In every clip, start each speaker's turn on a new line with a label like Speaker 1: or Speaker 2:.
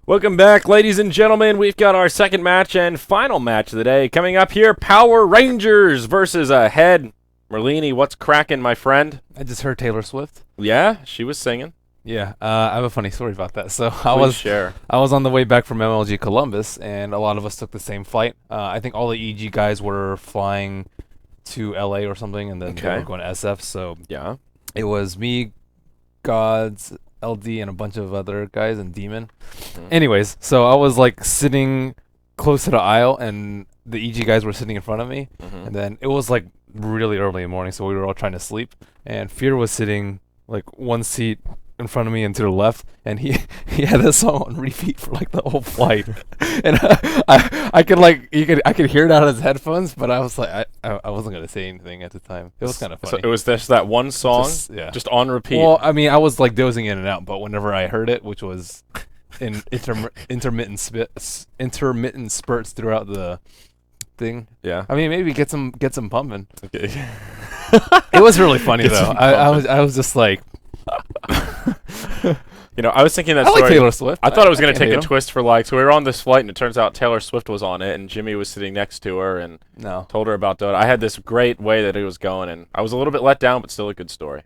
Speaker 1: Welcome back, ladies and gentlemen. We've got our second match and final match of the day coming up here. Power Rangers versus Head. Merlini, what's cracking, my friend?
Speaker 2: I just heard Taylor Swift.
Speaker 1: Yeah, she was singing.
Speaker 2: Yeah, I have a funny story about that. So
Speaker 1: Please
Speaker 2: I was on the way back from MLG Columbus, and a lot of us took the same flight. I think all the EG guys were flying to LA or something, and then they were going to SF. So
Speaker 1: yeah,
Speaker 2: it was me, Gods, LD, and a bunch of other guys, and Demon. Anyways, so I was like sitting close to the aisle, and the EG guys were sitting in front of me, and then it was like really early in the morning, so we were all trying to sleep, and Fear was sitting like one seat in front of me and to the left, and he had this song on repeat for like the whole flight, and I could hear it out of his headphones, but I was like I wasn't gonna say anything at the time. It was kind of funny.
Speaker 1: So it was just that one song, just on repeat.
Speaker 2: Well, I mean, I was like dozing in and out, but whenever I heard it, which was in intermittent spurts throughout the thing.
Speaker 1: Yeah.
Speaker 2: I mean, maybe get some pumping.
Speaker 1: Okay.
Speaker 2: It was really funny though. I was just like.
Speaker 1: You know, I was thinking that
Speaker 2: I
Speaker 1: story.
Speaker 2: like Taylor Swift.
Speaker 1: I thought it was going to take a twist for like, so we were on this flight and it turns out Taylor Swift was on it and Jimmy was sitting next to her and told her about Dota. I had this great way that it was going and I was a little bit let down, but still a good story.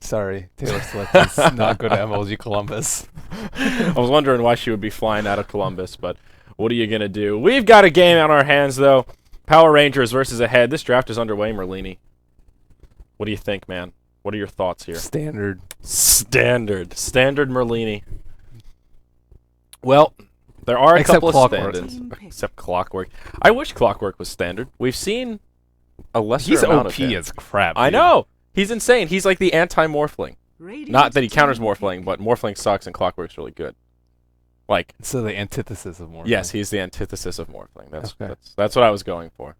Speaker 2: Sorry, Taylor Swift is not good at MLG Columbus.
Speaker 1: I was wondering why she would be flying out of Columbus, but what are you going to do? We've got a game on our hands though. Power Rangers versus Head. This draft is underway, Merlini. What do you think, man? What are your thoughts here?
Speaker 2: Standard
Speaker 1: Merlini. Well, there are a couple of stand-ins. Except Clockwork. I wish Clockwork was standard. We've seen a lesser amount of him.
Speaker 2: He's OP as crap.
Speaker 1: I know. He's insane. He's like the anti-Morphling. Not that he counters Morphling, but Morphling sucks and Clockwork's really good. Like,
Speaker 2: so the antithesis of Morphling.
Speaker 1: Yes, he's the antithesis of Morphling. That's what I was going for.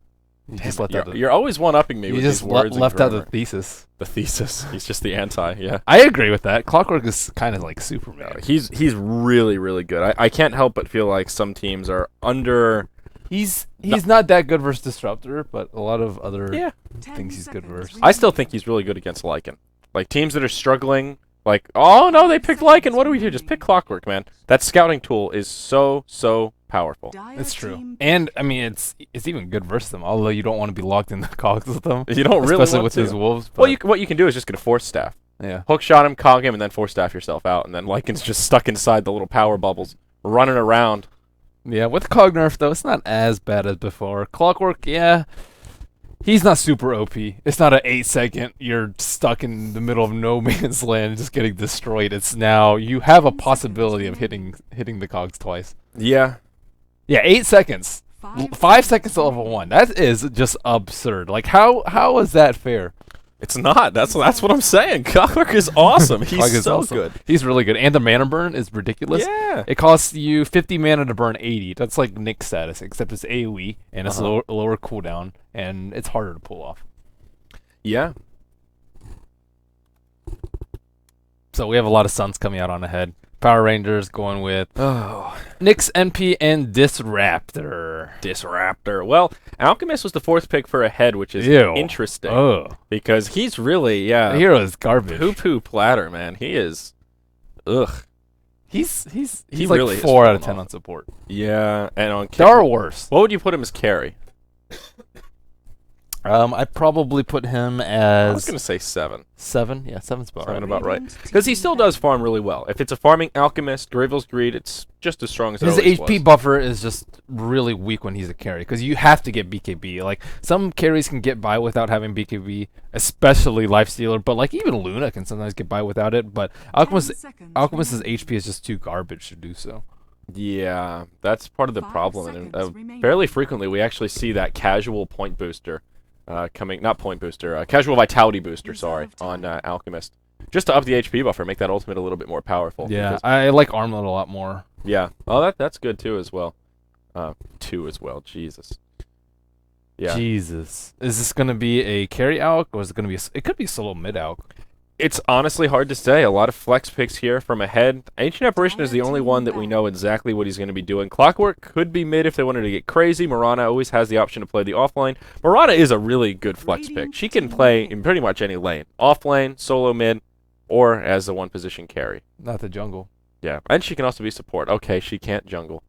Speaker 2: You're
Speaker 1: always one-upping me with these words.
Speaker 2: You just left out the thesis.
Speaker 1: The thesis. He's just the anti, yeah.
Speaker 2: I agree with that. Clockwork is kind of like Superman.
Speaker 1: He's really, really good. I can't help but feel like some teams are under...
Speaker 2: He's not that good versus Disruptor, but a lot of other things he's good versus.
Speaker 1: I still think he's really good against Lycan. Like, teams that are struggling, like, oh, no, they picked Lycan. What do we do? Just pick Clockwork, man. That scouting tool is so powerful.
Speaker 2: It's true. And, I mean, it's even good versus them, although you don't want to be locked in the cogs with them.
Speaker 1: You don't really
Speaker 2: especially
Speaker 1: want
Speaker 2: with
Speaker 1: to.
Speaker 2: his wolves.
Speaker 1: Well, what you can do is just get a Force Staff.
Speaker 2: Yeah.
Speaker 1: Hook shot him, cog him, and then Force Staff yourself out. And then Lycan's just stuck inside the little power bubbles, running around.
Speaker 2: Yeah, with Cog nerf, though, it's not as bad as before. Clockwork, yeah. He's not super OP. It's not an 8-second, you're stuck in the middle of no man's land just getting destroyed. It's now you have a possibility of hitting the cogs twice.
Speaker 1: Yeah.
Speaker 2: Yeah, 8 seconds. 5 seconds to level 1. That is just absurd. Like, how is that fair?
Speaker 1: It's not. That's what I'm saying. Clockwork is awesome. He's so good.
Speaker 2: He's really good. And the mana burn is ridiculous.
Speaker 1: Yeah.
Speaker 2: It costs you 50 mana to burn 80. That's like Nick status, except it's AoE, and it's lower cooldown, and it's harder to pull off.
Speaker 1: Yeah.
Speaker 2: So we have a lot of Suns coming out on Head. Power Rangers going with Nyx, NP, and Disruptor.
Speaker 1: Well, Alchemist was the 4th pick for Head, which is interesting. Because he's really,
Speaker 2: the hero is garbage.
Speaker 1: Poo-poo platter, man. He is,
Speaker 2: He's
Speaker 1: he
Speaker 2: like
Speaker 1: really
Speaker 2: 4 out of 10 on support.
Speaker 1: Yeah, and on
Speaker 2: there are worse.
Speaker 1: What would you put him as carry?
Speaker 2: I'd probably put him as...
Speaker 1: I was going to say 7.
Speaker 2: 7? Yeah, 7's about right.
Speaker 1: Because he still does farm really well. If it's a farming Alchemist, Gravel's Greed, it's just as strong as it always was.
Speaker 2: His HP buffer is just really weak when he's a carry, because you have to get BKB. Like, some carries can get by without having BKB, especially Lifestealer, but like even Luna can sometimes get by without it, but Alchemist's HP is just too garbage to do so.
Speaker 1: Yeah, that's part of the problem. And fairly frequently we actually see that casual point booster casual vitality booster, on Alchemist. Just to up the HP buffer, make that ultimate a little bit more powerful.
Speaker 2: Yeah, I like Armlet a lot more.
Speaker 1: Yeah. Oh, that's good too as well. Jesus. Yeah.
Speaker 2: Jesus. Is this going to be a carry Alch, or is it going to be it could be solo mid Alch.
Speaker 1: It's honestly hard to say. A lot of flex picks here from Head. Ancient Apparition is the only one that we know exactly what he's going to be doing. Clockwork could be mid if they wanted to get crazy. Marana always has the option to play the offlane. Marana is a really good flex pick. She can play in pretty much any lane. Offlane, solo mid, or as a one-position carry.
Speaker 2: Not the jungle.
Speaker 1: Yeah, and she can also be support. Okay, she can't jungle.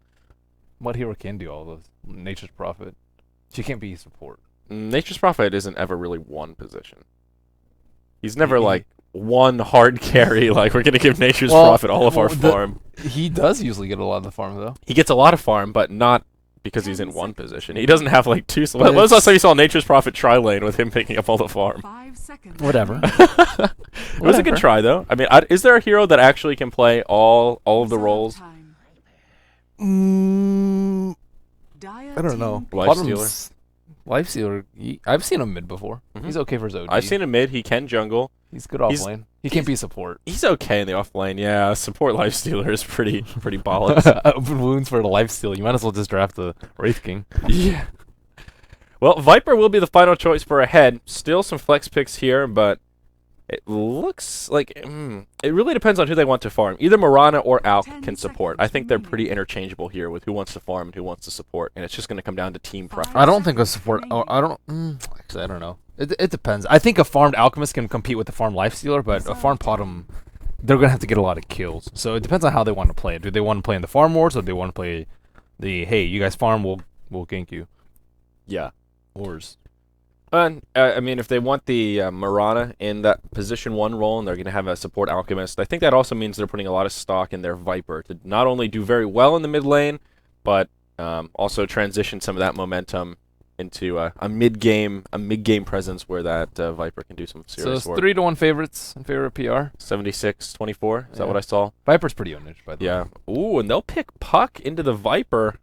Speaker 2: What hero can do all those? Nature's Prophet. She can't be support.
Speaker 1: Nature's Prophet isn't ever really one position. He's never
Speaker 2: He-
Speaker 1: like one hard carry. Like we're gonna give Nature's Prophet all of our farm.
Speaker 2: He does usually get a lot of the farm though.
Speaker 1: He gets a lot of farm, but not because he's in
Speaker 3: 10
Speaker 1: one
Speaker 3: seconds.
Speaker 1: position. He doesn't have like two.
Speaker 2: But
Speaker 1: When was the last
Speaker 2: it's-
Speaker 1: time you saw Nature's Prophet tri-lane with him picking up all the farm?
Speaker 3: 5 seconds.
Speaker 2: Whatever.
Speaker 1: It was a good
Speaker 2: Whatever.
Speaker 1: try though. I mean, is there a hero that actually can play all of the
Speaker 3: Reserve
Speaker 1: roles?
Speaker 3: time.
Speaker 2: I don't know.
Speaker 1: Lifestealer?
Speaker 2: Lifestealer. I've seen him mid before.
Speaker 1: Mhm.
Speaker 2: He's okay for his OD.
Speaker 1: I've seen him mid. He can jungle.
Speaker 2: He's good off
Speaker 1: he's-
Speaker 2: lane. He can't be support.
Speaker 1: He's okay in the off lane. Yeah, support Lifestealer is pretty bollocks.
Speaker 2: Open wounds for the lifesteal. You might as well just draft the Wraith King.
Speaker 1: Yeah. Well, Viper will be the final choice for ahead. Still some flex picks here, but it looks like it really depends on who they want to farm. Either Mirana or Alk
Speaker 3: 10
Speaker 1: can support. I think they're pretty interchangeable here with who wants to farm and who wants to support, and it's just going to come down to team preference.
Speaker 2: I don't think a support. Oh, I don't. Actually, I don't know. It depends. I think a farmed alchemist can compete with the farmed lifestealer, but a farmed potom, they're gonna have to get a lot of kills. So it depends on how they want to play it. Do they want to play in the farm wars, or do they want to play the hey, you guys farm, we'll gank you
Speaker 1: Yeah.
Speaker 2: wars?
Speaker 1: And I mean, if they want the Mirana in that position 1 role and they're going to have a support alchemist, I think that also means they're putting a lot of stock in their Viper to not only do very well in the mid lane, but also transition some of that momentum into a mid game presence where that Viper can do some
Speaker 2: So
Speaker 1: serious
Speaker 2: it's
Speaker 1: work.
Speaker 2: 3-1 favorites in favor of PR.
Speaker 1: 76-24, is that
Speaker 2: Yeah.
Speaker 1: what I saw?
Speaker 2: Viper's pretty ownage, by the way.
Speaker 1: Yeah. Ooh, and they'll pick Puck into the Viper.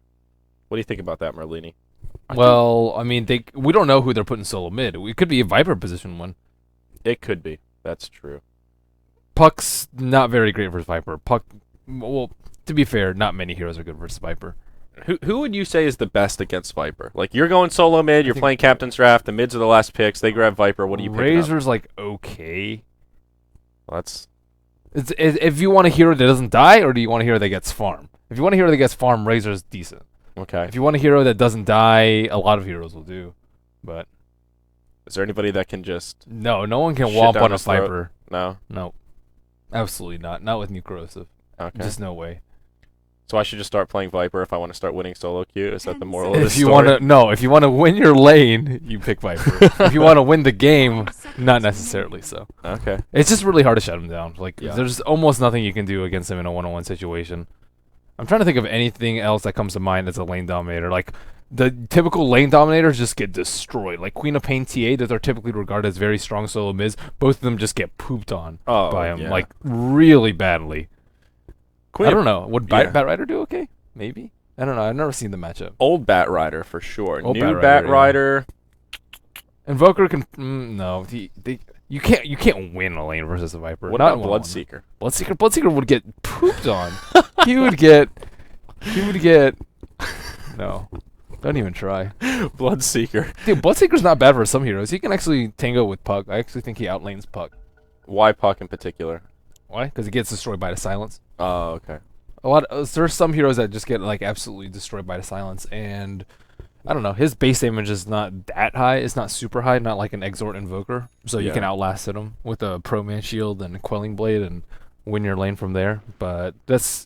Speaker 1: What do you think about that, Merlini?
Speaker 2: Well, I mean, we don't know who they're putting solo mid. It could be a Viper position 1.
Speaker 1: It could be. That's true.
Speaker 2: Puck's not very great versus Viper. Puck, well, to be fair, not many heroes are good versus Viper.
Speaker 1: Who would you say is the best against Viper? Like, you're going solo mid, you're
Speaker 2: think-
Speaker 1: playing Captain's Draft, the mids are the last picks, they grab Viper, what do you pick?
Speaker 2: Razor's like okay.
Speaker 1: Well, that's
Speaker 2: If you want a hero that doesn't die, or do you want a hero that gets farm? If you want a hero that gets farm, Razor's decent.
Speaker 1: okay.
Speaker 2: If you want a hero that doesn't die, a lot of heroes will do. But
Speaker 1: Is there anybody that can just...
Speaker 2: no one can
Speaker 1: Shit
Speaker 2: womp
Speaker 1: down
Speaker 2: on a
Speaker 1: his throat.
Speaker 2: Viper.
Speaker 1: No?
Speaker 2: No. Absolutely not. Not with new corrosive.
Speaker 1: Okay.
Speaker 2: Just no way.
Speaker 1: So I should just start playing Viper if I want to start winning solo queue? Is that the moral of
Speaker 2: If
Speaker 1: this
Speaker 2: you
Speaker 1: story?
Speaker 2: if you want to win your lane, you pick Viper. If you want to win the game, not necessarily so.
Speaker 1: Okay.
Speaker 2: It's just really hard to shut him down. Like,
Speaker 1: Yeah.
Speaker 2: there's almost nothing you can do against him in a one-on-one situation. I'm trying to think of anything else that comes to mind as a lane dominator. Like, the typical lane dominators just get destroyed. Like Queen of Pain TA, that are typically regarded as very strong solo mids, both of them just get pooped on
Speaker 1: Oh,
Speaker 2: by him,
Speaker 1: yeah.
Speaker 2: like, really badly.
Speaker 1: Queen
Speaker 2: I
Speaker 1: of-
Speaker 2: don't know. Would
Speaker 1: yeah.
Speaker 2: Bat Rider do okay? Maybe? I don't know. I've never seen the matchup.
Speaker 1: Old Bat Rider, for sure.
Speaker 2: Old
Speaker 1: New
Speaker 2: Bat
Speaker 1: Bat
Speaker 2: Rider,
Speaker 1: Rider...
Speaker 2: Invoker can... no. You can't win a lane versus a Viper.
Speaker 1: What
Speaker 2: Not
Speaker 1: about
Speaker 2: in one-on-one.
Speaker 1: Bloodseeker?
Speaker 2: Bloodseeker would get pooped on. he would get no. Don't even try.
Speaker 1: Bloodseeker.
Speaker 2: Dude, Bloodseeker's not bad for some heroes. He can actually tango with Puck. I actually think he outlanes Puck.
Speaker 1: Why Puck in particular?
Speaker 2: Why? Because he gets destroyed by the silence.
Speaker 1: Oh, okay.
Speaker 2: There's some heroes that just get like absolutely destroyed by the silence, and I don't know. His base damage is not that high. It's not super high. Not like an Exort Invoker. So you
Speaker 1: Yeah.
Speaker 2: can outlast him with a Pro Man Shield and a Quelling Blade and win your lane from there. But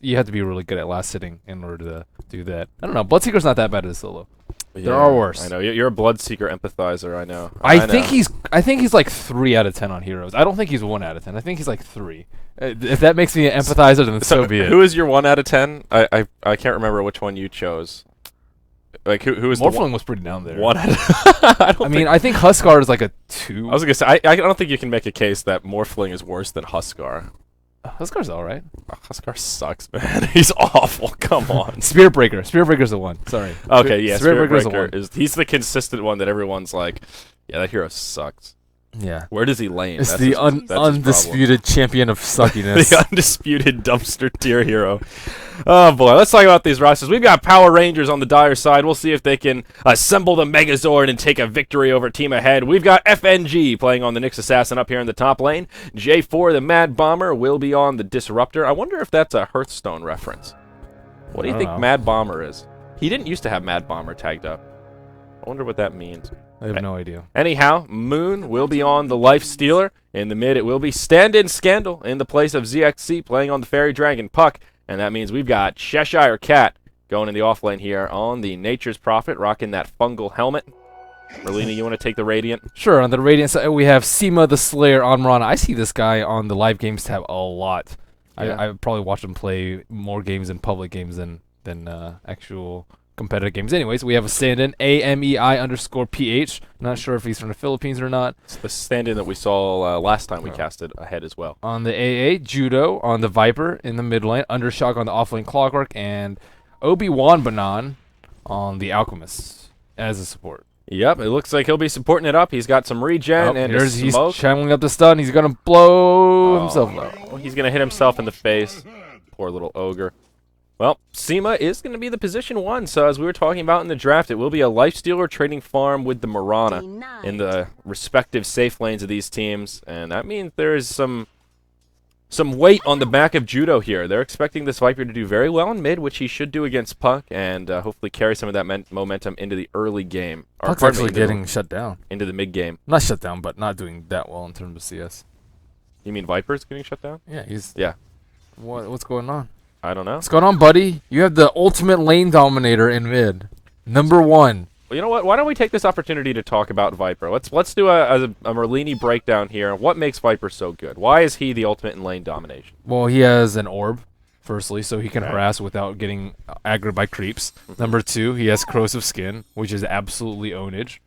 Speaker 2: you have to be really good at last hitting in order to do that. I don't know. Bloodseeker's not that bad as solo. There are worse.
Speaker 1: I know. You're a Bloodseeker empathizer, I know.
Speaker 2: I think
Speaker 1: know.
Speaker 2: he's like 3 out of 10 on heroes. I don't think he's 1 out of 10. I think he's like 3. If that makes me an empathizer, then so be it.
Speaker 1: Who is your 1 out of 10? I can't remember which one you chose. Like, who is the
Speaker 2: Morphling was pretty down there.
Speaker 1: 1 out of...
Speaker 2: I mean, I think Huskar is like a 2.
Speaker 1: I was gonna say, I don't think you can make a case that Morphling is worse than Huskar.
Speaker 2: Huskar's alright.
Speaker 1: Huskar sucks, man. He's awful. Come on.
Speaker 2: Spiritbreaker's the one. Sorry.
Speaker 1: Okay, yeah,
Speaker 2: Spiritbreaker's the one.
Speaker 1: he's the consistent one that everyone's like, yeah, that hero sucks.
Speaker 2: Yeah.
Speaker 1: Where does he lane?
Speaker 2: It's
Speaker 1: That's
Speaker 2: the
Speaker 1: his- that's his problem.
Speaker 2: undisputed champion of suckiness.
Speaker 1: The undisputed dumpster tier hero. Oh boy, let's talk about these rosters. We've got Power Rangers on the dire side. We'll see if they can assemble the Megazord and take a victory over Team Ahead. We've got FNG playing on the Nyx Assassin up here in the top lane. J4, the Mad Bomber, will be on the Disruptor. I wonder if that's a Hearthstone reference. What do you
Speaker 2: I
Speaker 1: think
Speaker 2: don't know.
Speaker 1: Mad Bomber is? He didn't used to have Mad Bomber tagged up. I wonder what that means.
Speaker 2: I have no idea.
Speaker 1: Anyhow, Moon will be on the Life Stealer. In the mid, it will be Stand-In Scandal in the place of ZXC playing on the Fairy Dragon. Puck, And that means we've got Cheshire Cat going in the off lane here on the Nature's Prophet, rocking that fungal helmet. Merlina, you want to take the Radiant?
Speaker 2: Sure. On the Radiant side, we have Seema the Slayer on Mirana. I see this guy on the live games tab a lot.
Speaker 1: Yeah.
Speaker 2: I probably watched him play more games in public games than actual competitive games. Anyways, we have a stand-in, AMEI_PH. Not sure if he's from the Philippines or not.
Speaker 1: It's the stand-in that we saw last time we casted ahead as well.
Speaker 2: On the AA, Judo on the Viper in the mid lane, Undershock on the off-lane Clockwork, and Obi-Wan Banan on the Alchemist as a support.
Speaker 1: Yep, it looks like he'll be supporting it up. He's got some regen and a
Speaker 2: he's
Speaker 1: smoke.
Speaker 2: channeling up the stun. He's going to blow himself up.
Speaker 1: No. He's going to hit himself in the face. Poor little ogre. Well, Seema is going to be the position 1, so as we were talking about in the draft, it will be a Lifestealer trading farm with the Mirana in the respective safe lanes of these teams, and that means there is some weight on the back of Judo here. They're expecting this Viper to do very well in mid, which he should do against Puck, and hopefully carry some of that momentum into the early game.
Speaker 2: Puck's actually getting shut down.
Speaker 1: Into the mid game.
Speaker 2: Not shut down, but not doing that well in terms of CS.
Speaker 1: You mean Viper's getting shut down?
Speaker 2: Yeah,
Speaker 1: Yeah.
Speaker 2: What's going on?
Speaker 1: I don't know.
Speaker 2: What's going on, buddy? You have the ultimate lane dominator in mid. Number 1.
Speaker 1: Well, you know what? Why don't we take this opportunity to talk about Viper? Let's do a Merlini breakdown here. What makes Viper so good? Why is he the ultimate in lane domination?
Speaker 2: Well, he has an orb, firstly, so he can harass without getting aggroed by creeps. Number 2, he has corrosive skin, which is absolutely ownage.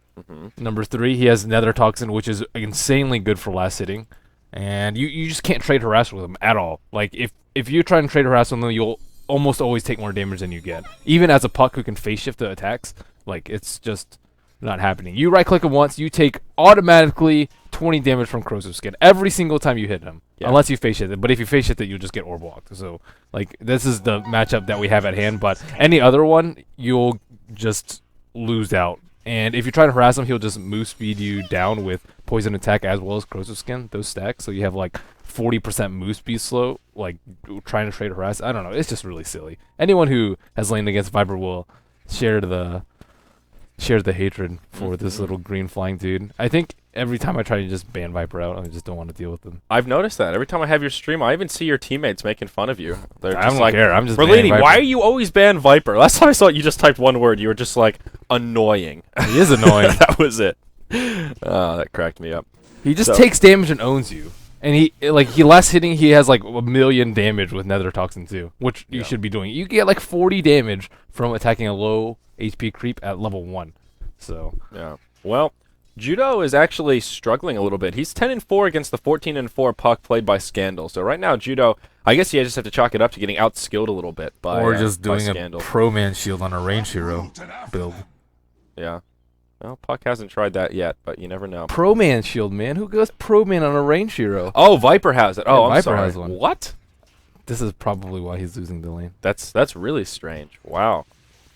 Speaker 2: Number 3, he has nether toxin, which is insanely good for last hitting. And you just can't trade harass with him at all. Like, if you try and trade harass with him, you'll almost always take more damage than you get. Even as a Puck who can phase shift the attacks, like, it's just not happening. You right-click him once, you take automatically 20 damage from corrosive skin every single time you hit him, unless you face shift it. But if you face shift it, you'll just get orb walked. So, like, this is the matchup that we have at hand. But any other one, you'll just lose out. And if you try to harass him, he'll just move speed you down with poison attack as well as corrosive skin, those stacks. So you have like 40% move speed slow, like trying to trade harass. I don't know. It's just really silly. Anyone who has laned against Viper will share the hatred for this little green flying dude. I think every time I try to just ban Viper out, I just don't want to deal with them.
Speaker 1: I've noticed that. Every time I have your stream, I even see your teammates making fun of you. They're
Speaker 2: I
Speaker 1: just
Speaker 2: don't
Speaker 1: like,
Speaker 2: care. I'm just
Speaker 1: Merlini, why are you always ban Viper? Last time I saw it, you just typed one word. You were just like, annoying.
Speaker 2: He is annoying.
Speaker 1: That was it. That cracked me up.
Speaker 2: He just takes damage and owns you. And he last hitting, he has like 1,000,000 damage with nether toxin too, which you should be doing. You get like 40 damage from attacking a low HP creep at level 1. So
Speaker 1: yeah. Well, Judo is actually struggling a little bit. He's 10-4 against the 14-4 Puck played by Scandal. So right now, Judo, I guess you just have to chalk it up to getting outskilled a little bit by
Speaker 2: or just doing
Speaker 1: Scandal.
Speaker 2: a pro man shield on a range hero build.
Speaker 1: Yeah. Well, Puck hasn't tried that yet, but you never know.
Speaker 2: Pro man shield, man. Who goes pro man on a range hero?
Speaker 1: Oh, Viper has it. Oh, I'm
Speaker 2: Viper
Speaker 1: sorry.
Speaker 2: has one.
Speaker 1: What?
Speaker 2: This is probably why he's losing the lane.
Speaker 1: That's really strange. Wow.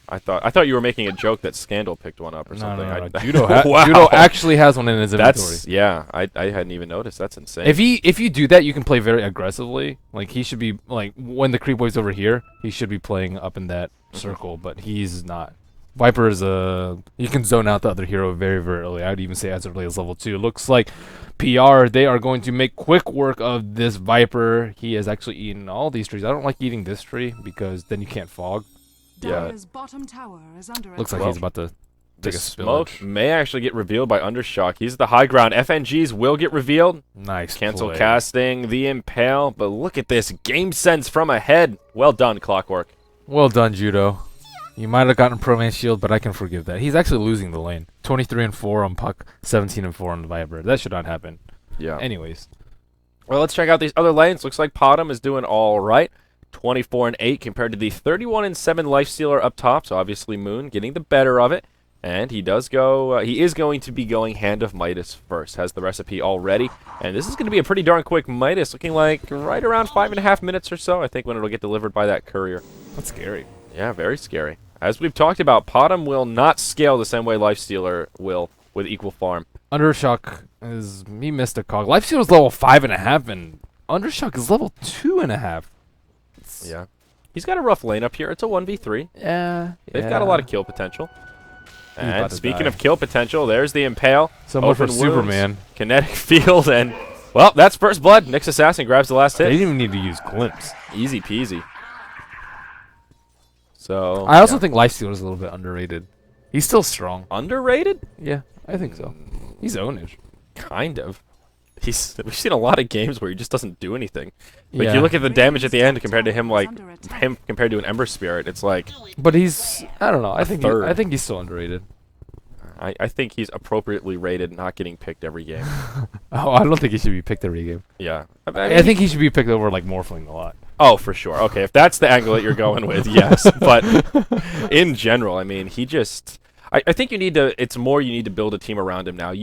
Speaker 1: I thought you were making a joke that Scandal picked one up or something.
Speaker 2: No.
Speaker 1: Judo,
Speaker 2: Judo actually has one in his inventory.
Speaker 1: Yeah. I hadn't even noticed. That's insane.
Speaker 2: If you do that, you can play very aggressively. Like he should be like when the creep wave's over here, he should be playing up in that circle, but he's not. Viper is you can zone out the other hero very, very early. I would even say as early as level 2. Looks like PR, they are going to make quick work of this Viper. He has actually eaten all these trees. I don't like eating this tree because then you can't fog.
Speaker 1: Yeah.
Speaker 3: Bottom tower is under
Speaker 2: Looks like he's about to take a
Speaker 1: smoke
Speaker 2: spillage.
Speaker 1: may actually get revealed by Undershock. He's the high ground. FNGs will get revealed.
Speaker 2: Nice
Speaker 1: Cancel
Speaker 2: play.
Speaker 1: casting, the Impale. But look at this. Game sense from ahead. Well done, Clockwork.
Speaker 2: Well done, Judo. You might have gotten Pro Man Shield, but I can forgive that. He's actually losing the lane. 23-4 on Puck, 17-4 on the Viper. That should not happen.
Speaker 1: Yeah.
Speaker 2: Anyways.
Speaker 1: Well, let's check out these other lanes. Looks like Potom is doing all right. 24-8 compared to the 31-7 Lifestealer up top. So obviously Moon getting the better of it. And he does go. He is going to be going Hand of Midas first. Has the recipe already. And this is going to be a pretty darn quick Midas. Looking like right around 5.5 minutes or so. I think when it'll get delivered by that courier.
Speaker 2: That's scary.
Speaker 1: Yeah, very scary. As we've talked about, Potom will not scale the same way Lifestealer will with equal farm.
Speaker 2: Undershock is he missed a cog. Lifestealer's level 5.5 and Undershock is level 2.5.
Speaker 1: Yeah. He's got a rough lane up here. It's a 1v3.
Speaker 2: Yeah.
Speaker 1: They've got a lot of kill potential.
Speaker 2: about
Speaker 1: And
Speaker 2: to
Speaker 1: speaking
Speaker 2: die.
Speaker 1: of kill potential, there's the Impale.
Speaker 2: So much for
Speaker 1: Open wounds,
Speaker 2: Superman.
Speaker 1: Kinetic field, and, well, that's first blood. Nyx Assassin grabs the last
Speaker 2: They
Speaker 1: hit.
Speaker 2: didn't even need to use Glimpse.
Speaker 1: Easy peasy. So
Speaker 2: I also
Speaker 1: yeah.
Speaker 2: think Lifestealer is a little bit underrated. He's still strong.
Speaker 1: Underrated?
Speaker 2: Yeah, I think so. He's ownage.
Speaker 1: Kind of. We've seen a lot of games where he just doesn't do anything. Like
Speaker 2: Yeah.
Speaker 1: you look at the damage at the end compared to him, like him compared to an Ember Spirit, it's like
Speaker 2: But he's, I don't know. I think
Speaker 1: third.
Speaker 2: I think he's still underrated.
Speaker 1: I think he's appropriately rated, not getting picked every game.
Speaker 2: Oh, I don't think he should be picked every game.
Speaker 1: Yeah.
Speaker 2: I think he should be picked over like Morphling a lot.
Speaker 1: Oh, for sure. Okay, if that's the angle that you're going with, yes. But in general, I mean, he just... I think you need to... It's more you need to build a team around him now.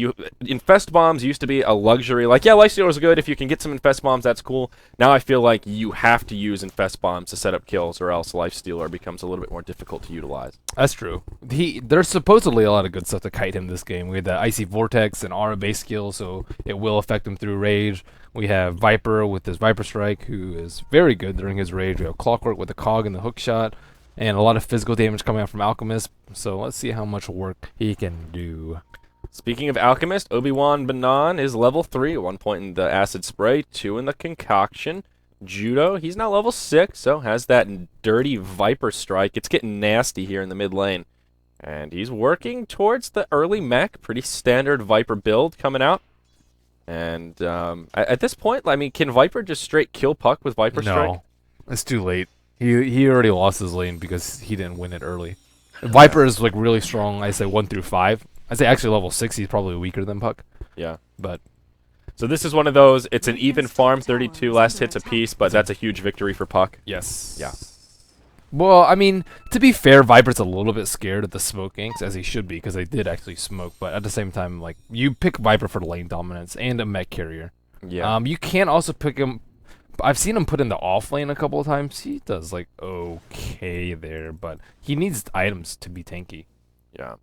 Speaker 1: Infest Bombs used to be a luxury. Like, yeah, Lifestealer is good. If you can get some Infest Bombs, that's cool. Now I feel like you have to use Infest Bombs to set up kills, or else Lifestealer becomes a little bit more difficult to utilize.
Speaker 2: That's true. There's supposedly a lot of good stuff to kite him this game. We had the Icy Vortex and Aura base skill, so it will affect him through rage. We have Viper with his Viper Strike, who is very good during his rage. We have Clockwork with the Cog and the Hook Shot, and a lot of physical damage coming out from Alchemist. So let's see how much work he can do.
Speaker 1: Speaking of Alchemist, Obi-Wan Banan is level 3 at one point in the Acid Spray, 2 in the Concoction. Judo, he's now level 6, so has that dirty Viper Strike. It's getting nasty here in the mid lane. And he's working towards the early mech. Pretty standard Viper build coming out. And at this point, I mean, can Viper just straight kill Puck with Viper Strike?
Speaker 2: No, it's too late. He already lost his lane because he didn't win it early. Viper is like really strong. I say 1 through 5. I say actually level 6. He's probably weaker than Puck.
Speaker 1: Yeah.
Speaker 2: But
Speaker 1: so this is one of those. It's an even farm, 32 last hits apiece, but that's a huge victory for Puck.
Speaker 2: yes.
Speaker 1: Yeah.
Speaker 2: Well, I mean, to be fair, Viper's a little bit scared of the smoke ganks, as he should be, because they did actually smoke. But at the same time, like, you pick Viper for the lane dominance and a mech carrier.
Speaker 1: Yeah.
Speaker 2: You can also pick him. I've seen him put in the off lane a couple of times. He does like okay there, but he needs items to be tanky.
Speaker 1: Yeah.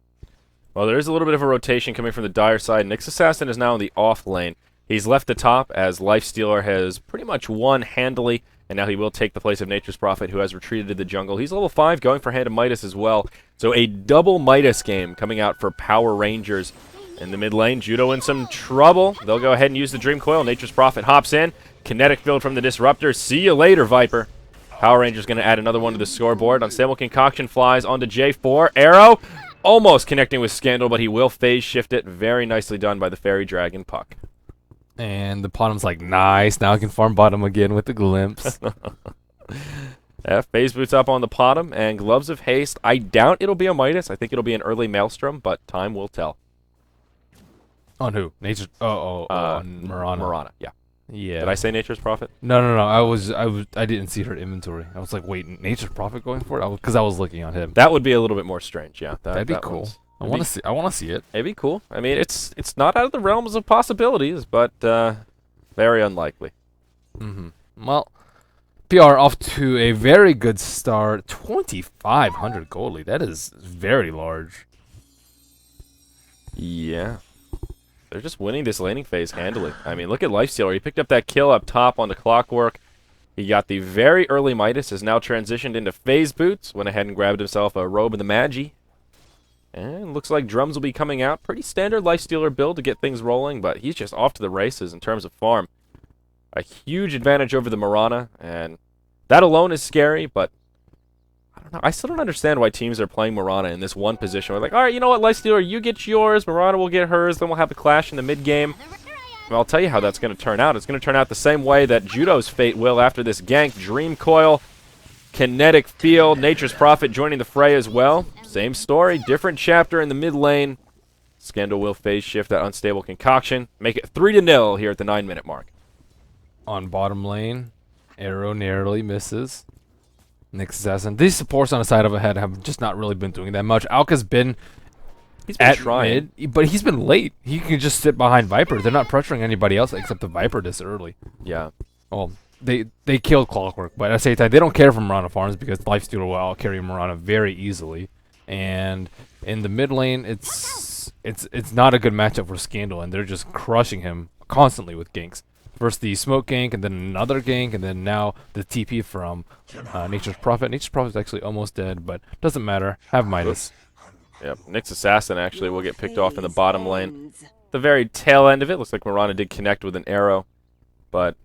Speaker 1: Well, there is a little bit of a rotation coming from the Dire side. Nyx Assassin is now in the off lane. He's left the top as Lifestealer has pretty much won handily, and now he will take the place of Nature's Prophet, who has retreated to the jungle. He's level 5, going for Hand of Midas as well. So a double Midas game coming out for Power Rangers. In the mid lane, Judo in some trouble. They'll go ahead and use the Dream Coil. Nature's Prophet hops in. Kinetic build from the Disruptor. See you later, Viper. Power Rangers going to add another one to the scoreboard. Unstable Concoction flies onto J4. Arrow almost connecting with Scandal, but he will phase shift it. Very nicely done by the Fairy Dragon Puck.
Speaker 2: And the bottom's like, nice. Now I can farm bottom again with the glimpse.
Speaker 1: Yeah, phase boots up on the bottom, and Gloves of Haste. I doubt it'll be a Midas. I think it'll be an early Maelstrom, but time will tell.
Speaker 2: On who? Nature. On Marana.
Speaker 1: Marana, yeah.
Speaker 2: Yeah.
Speaker 1: Did I say Nature's Prophet?
Speaker 2: No. I didn't see her inventory. I was like, wait, Nature's Prophet going for it? Because I was looking on him.
Speaker 1: That would be a little bit more strange, yeah.
Speaker 2: That'd be cool. I want to see it.
Speaker 1: It'd be cool. I mean, it's not out of the realms of possibilities, but very unlikely.
Speaker 2: Well, PR off to a very good start. 2,500 gold lead. That is very large.
Speaker 1: Yeah. They're just winning this laning phase handily. I mean, look at Lifestealer. He picked up that kill up top on the Clockwork. He got the very early Midas, has now transitioned into phase boots. Went ahead and grabbed himself a Robe of the Magi. And looks like drums will be coming out. Pretty standard Lifestealer build to get things rolling, but he's just off to the races in terms of farm. A huge advantage over the Marana, and that alone is scary, but I don't know. I still don't understand why teams are playing Marana in this one position. We're like, all right, you know what, Lifestealer, you get yours, Marana will get hers, then we'll have a clash in the mid-game. Well, I'll tell you how that's going to turn out. It's going to turn out the same way that Judo's fate will after this gank. Dream Coil, Kinetic Field, Nature's Prophet joining the fray as well. Same story, different chapter in the mid lane. Scandal will phase shift that Unstable Concoction. Make it 3-0 here at the 9-minute mark.
Speaker 2: On bottom lane, Arrow narrowly misses. Nyx Assassin. These supports on the side of a head have just not really been doing that much. Alka's been at
Speaker 1: trying.
Speaker 2: mid, but he's been late. He can just sit behind Viper. They're not pressuring anybody else except the Viper this early.
Speaker 1: Yeah.
Speaker 2: Well, they killed Clockwork, but at the same time, they don't care for Marana farms because Lifestealer will out-carry Marana very easily. And in the mid lane, it's not a good matchup for Scandal, and they're just crushing him constantly with ganks. First the smoke gank, and then another gank, and then now the TP from Nature's Prophet. Nature's Prophet's actually almost dead, but doesn't matter. Have Midas.
Speaker 1: Yep. Nyx Assassin actually will get picked off in the bottom lane. The very tail end of it looks like Marana did connect with an arrow, but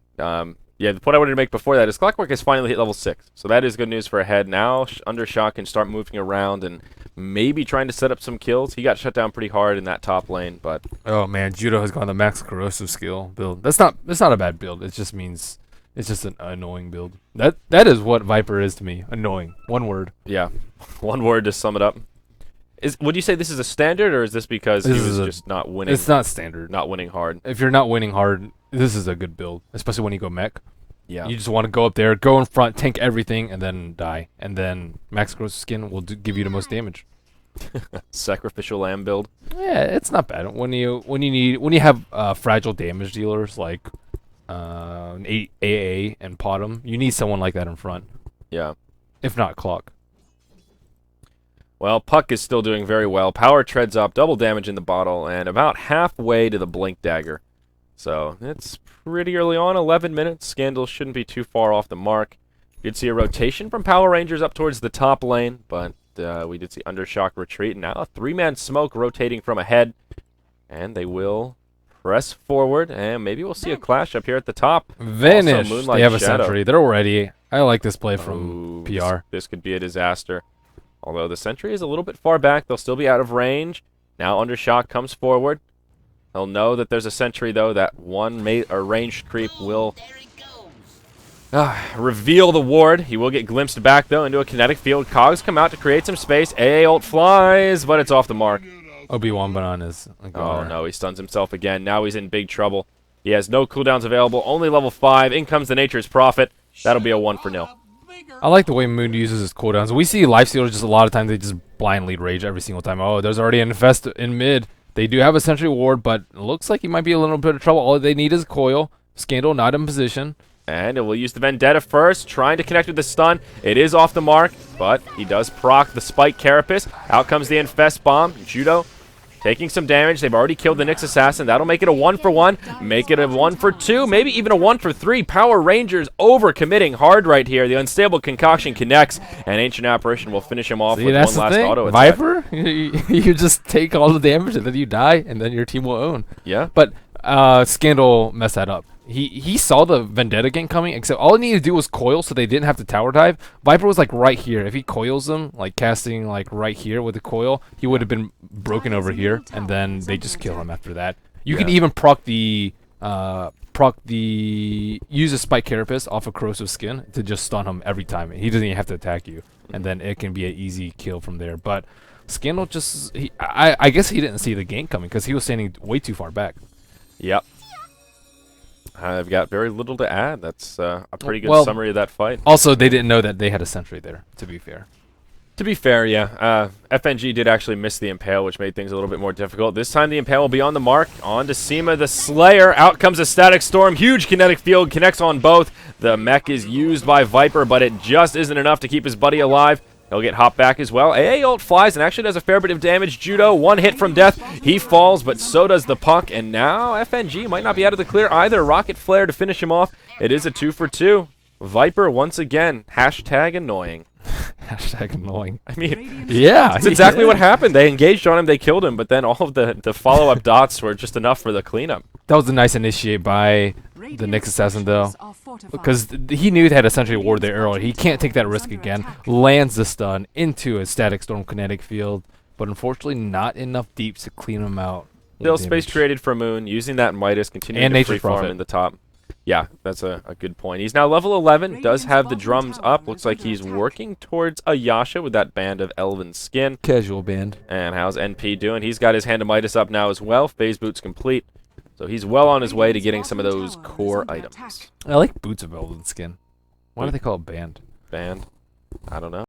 Speaker 1: Yeah, the point I wanted to make before that is Clockwork has finally hit level 6. So that is good news for Ahead. Now Undershot can start moving around and maybe trying to set up some kills. He got shut down pretty hard in that top lane, but...
Speaker 2: Oh, man, Judo has gone the max corrosive skill build. That's not a bad build. It just means it's just an annoying build. That is what Viper is to me. Annoying. One word.
Speaker 1: Yeah. One word to sum it up. Would you say this is a standard, or is this because he was just not winning?
Speaker 2: It's not standard.
Speaker 1: Not winning hard.
Speaker 2: If you're not winning hard, this is a good build, especially when you go mech.
Speaker 1: Yeah.
Speaker 2: You just want to go up there, go in front, tank everything, and then die. And then max corrosive skin will give you the most damage.
Speaker 1: Sacrificial lamb build.
Speaker 2: Yeah, it's not bad. When you have fragile damage dealers like AA and Potom, you need someone like that in front.
Speaker 1: Yeah.
Speaker 2: If not Clock.
Speaker 1: Well, Puck is still doing very well. Power treads up, double damage in the bottle, and about halfway to the Blink Dagger. So it's pretty early on, 11 minutes. Scandal shouldn't be too far off the mark. You did see a rotation from Power Rangers up towards the top lane, but we did see Undershock retreat. Now a 3-man smoke rotating from Ahead, and they will press forward, and maybe we'll see a clash up here at the top.
Speaker 2: Vanish. They have a
Speaker 1: Shadow.
Speaker 2: sentry. They're ready. I like this play from PR.
Speaker 1: This could be a disaster. Although the sentry is a little bit far back, they'll still be out of range. Now Undershock comes forward. They'll know that there's a sentry, though. That one ranged creep will reveal the ward. He will get glimpsed back, though, into a kinetic field. Cogs come out to create some space. AA ult flies, but it's off the mark.
Speaker 2: Obi-Wan Bananas.
Speaker 1: Oh, no, he stuns himself again. Now he's in big trouble. He has no cooldowns available, only level 5. In comes the Nature's Prophet. That'll be a 1-0.
Speaker 2: I like the way Moon uses his cooldowns. We see lifestealers just a lot of times they just blindly rage every single time. Oh, there's already an infest in mid. They do have a sentry ward, but it looks like he might be a little bit of trouble. All they need is coil. Scandal not in position.
Speaker 1: And it will use the Vendetta first, trying to connect with the stun. It is off the mark, but he does proc the Spike Carapace. Out comes the Infest Bomb. Judo taking some damage. They've already killed the Nyx Assassin. That'll make it a 1-for-1. Make it a 1-for-2. Maybe even a 1-for-3. Power Rangers over-committing hard right here. The Unstable Concoction connects, and Ancient Apparition will finish him off with one last auto attack.
Speaker 2: Viper, you just take all the damage, and then you die, and then your team will own.
Speaker 1: Yeah.
Speaker 2: But Scandal messed that up. He saw the Vendetta gank coming, except all he needed to do was coil so they didn't have to tower dive. Viper was like right here. If he coils them, like casting like right here with the coil, he would have been broken over here, and then they just kill him after that. You can even proc the use a Spike Carapace off of Corrosive Skin to just stun him every time. He doesn't even have to attack you, and then it can be an easy kill from there. But Scandal just I guess he didn't see the gank coming because he was standing way too far back.
Speaker 1: Yep. I've got very little to add. That's a pretty good summary of that fight.
Speaker 2: Also, they didn't know that they had a sentry there, to be fair.
Speaker 1: To be fair, yeah. FNG did actually miss the Impale, which made things a little bit more difficult. This time the Impale will be on the mark. On to Seema the Slayer. Out comes a Static Storm. Huge kinetic field. Connects on both. The mech is used by Viper, but it just isn't enough to keep his buddy alive. He'll get hopped back as well. AA ult flies and actually does a fair bit of damage. Judo, one hit from death. He falls, but so does the Puck. And now FNG might not be out of the clear either. Rocket Flare to finish him off. It is a 2-for-2. Viper once again. Hashtag annoying.
Speaker 2: Hashtag annoying.
Speaker 1: I mean,
Speaker 2: yeah,
Speaker 1: that's exactly what happened. They engaged on him, they killed him, but then all of the follow-up dots were just enough for the cleanup.
Speaker 2: That was a nice initiate by the Nyx Assassin, though, because he knew they had a sentry ward there earlier. He can't take that risk again. Lands the stun into a Static Storm kinetic field, but unfortunately not enough deeps to clean him out.
Speaker 1: Still space created for Moon, using that Midas, continuing to free farm in the top. Yeah, that's a good point. He's now level 11, does have the drums up. Looks like he's working towards a Yasha with that band of elven skin.
Speaker 2: Casual band.
Speaker 1: And how's NP doing? He's got his Hand of Midas up now as well. Phase Boots complete. So he's well on his way to getting some of those core items.
Speaker 2: I like Boots of elven skin. Why do they call it band?
Speaker 1: Band? I don't know.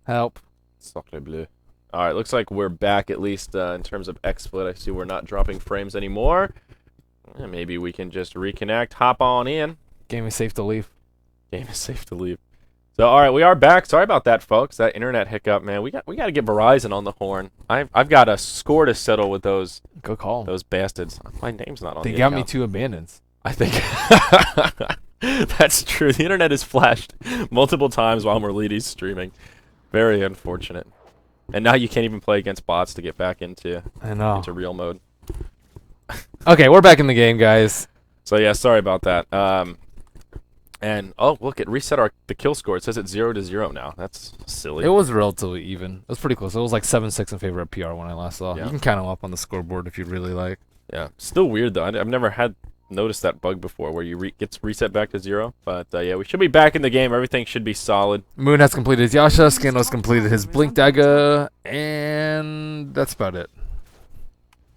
Speaker 2: Help.
Speaker 1: Sacre bleu. Alright, looks like we're back at least in terms of XSplit. I see we're not dropping frames anymore. Maybe we can just reconnect, hop on in.
Speaker 2: Game is safe to leave.
Speaker 1: Game is safe to leave. So, alright, we are back. Sorry about that, folks. That internet hiccup, man. We got to get Verizon on the horn. I've got a score to settle with those.
Speaker 2: Good call.
Speaker 1: Those bastards. My name's not on
Speaker 2: They
Speaker 1: the
Speaker 2: got
Speaker 1: account.
Speaker 2: me 2 abandons.
Speaker 1: I think that's true. The internet has flashed multiple times while Merledes streaming. Very unfortunate. And now you can't even play against bots to get back into real mode.
Speaker 2: Okay, we're back in the game, guys.
Speaker 1: So yeah, sorry about that. And oh, look, it reset the kill score. It says it's 0-0 now. That's silly.
Speaker 2: It was relatively even. It was pretty close. It was like 7-6 in favor of PR when I last saw.
Speaker 1: Yeah.
Speaker 2: You can count them up on the scoreboard if you really like.
Speaker 1: Yeah, still weird though. I've never noticed that bug before where you gets reset back to 0. But yeah, we should be back in the game. Everything should be solid.
Speaker 2: Moon has completed his Yasha. Scando's completed his Blink Dagger, and that's about it.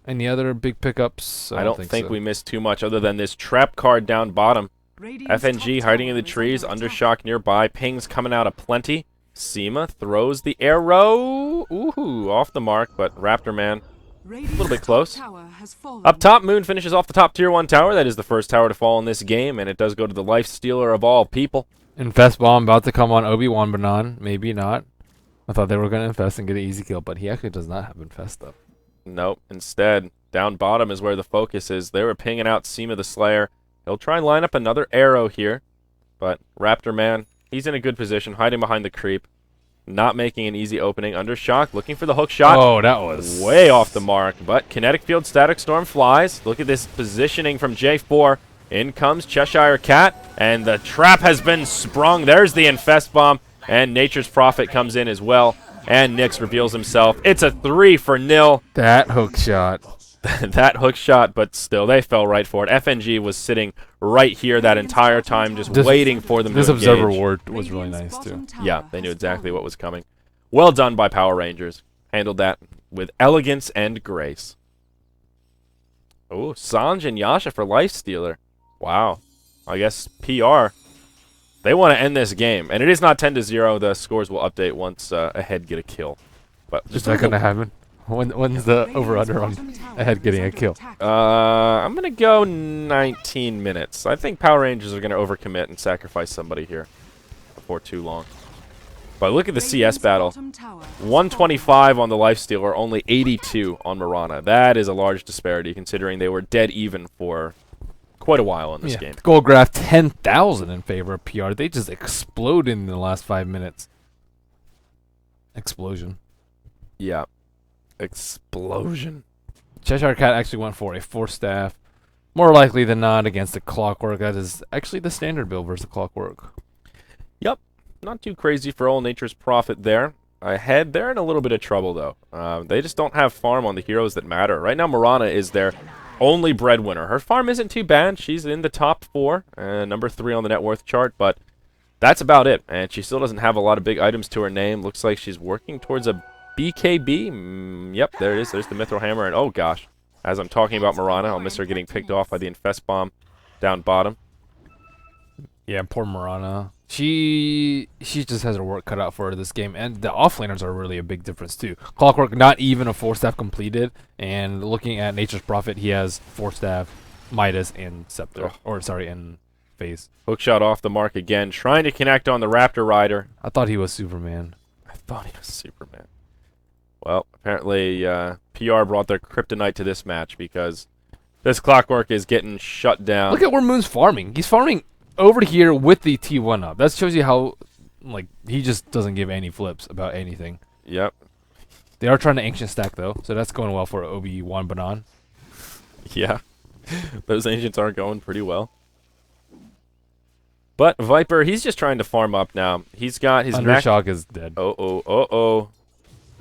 Speaker 2: Any other big pickups?
Speaker 1: I don't think
Speaker 2: so.
Speaker 1: we missed too much other than this trap card down bottom. FNG hiding in the trees, Undershock nearby, pings coming out aplenty. Seema throws the arrow. Ooh, off the mark, but Raptor Man a little bit close. Up top, Moon finishes off the top tier 1 tower. That is the first tower to fall in this game, and it does go to the life stealer of all people.
Speaker 2: Infest Bomb about to come on Obi-Wan Banan. Maybe not. I thought they were going to infest and get an easy kill, but he actually does not have infest though.
Speaker 1: Nope. Instead, down bottom is where the focus is. They were pinging out Seema the Slayer. He'll try and line up another arrow here, but Raptor Man, he's in a good position, hiding behind the creep. Not making an easy opening. Undershock looking for the hook shot.
Speaker 2: Oh, that was
Speaker 1: way off the mark. But Kinetic Field Static Storm flies. Look at this positioning from J4. In comes Cheshire Cat. And the trap has been sprung. There's the Infest Bomb. And Nature's Prophet comes in as well. And Nyx reveals himself. It's a 3-0.
Speaker 2: that hook shot.
Speaker 1: That hook shot, but still, they fell right for it. FNG was sitting right here that entire time, just waiting for them to
Speaker 2: This observer
Speaker 1: engage.
Speaker 2: ward was really nice too.
Speaker 1: Yeah, they knew exactly what was coming. Well done by Power Rangers. Handled that with elegance and grace. Oh, Sanj and Yasha for Lifestealer. Wow. I guess PR. They want to end this game. And it is not 10-0. The scores will update once Ahead get a kill. But
Speaker 2: Is that gonna happen? When's the over/under on Ahead getting a kill?
Speaker 1: I'm going to go 19 minutes. I think Power Rangers are going to overcommit and sacrifice somebody here before too long. But look at the CS battle. 125 on the Lifestealer, only 82 on Mirana. That is a large disparity considering they were dead even for quite a while in this game.
Speaker 2: Gold graph 10,000 in favor of PR. They just exploded in the last 5 minutes. Explosion.
Speaker 1: Yeah. Explosion.
Speaker 2: Cheshire Cat actually went for a 4-staff. More likely than not against the Clockwork. That is actually the standard build versus the Clockwork.
Speaker 1: Yep. Not too crazy for All Nature's Prophet there. Ahead, they're in a little bit of trouble, though. They just don't have farm on the heroes that matter. Right now, Mirana is their only breadwinner. Her farm isn't too bad. She's in the top 4, number 3 on the net worth chart, but that's about it. And she still doesn't have a lot of big items to her name. Looks like she's working towards a BKB. Yep, there it is. There's the Mithril Hammer. And oh gosh, as I'm talking about Mirana, I'll miss her getting picked off by the Infest Bomb down bottom.
Speaker 2: Yeah, poor Mirana. She just has her work cut out for her this game, and the offlaners are really a big difference too. Clockwork not even a 4-staff completed, and looking at Nature's Prophet, he has 4-staff, Midas, and Scepter, or sorry, and Phase.
Speaker 1: Hookshot off the mark again, trying to connect on the Raptor Rider.
Speaker 2: I thought he was Superman.
Speaker 1: I thought he was Superman. Well, apparently PR brought their kryptonite to this match because this Clockwork is getting shut down.
Speaker 2: Look at where Moon's farming. He's farming over here with the T1 up. That shows you how, like, he just doesn't give any flips about anything.
Speaker 1: Yep.
Speaker 2: They are trying to Ancient stack, though, so that's going well for Obi-Wan Banan.
Speaker 1: Yeah. Those Ancients are going pretty well. But Viper, he's just trying to farm up now. He's got his
Speaker 2: Undershock is dead.
Speaker 1: Oh.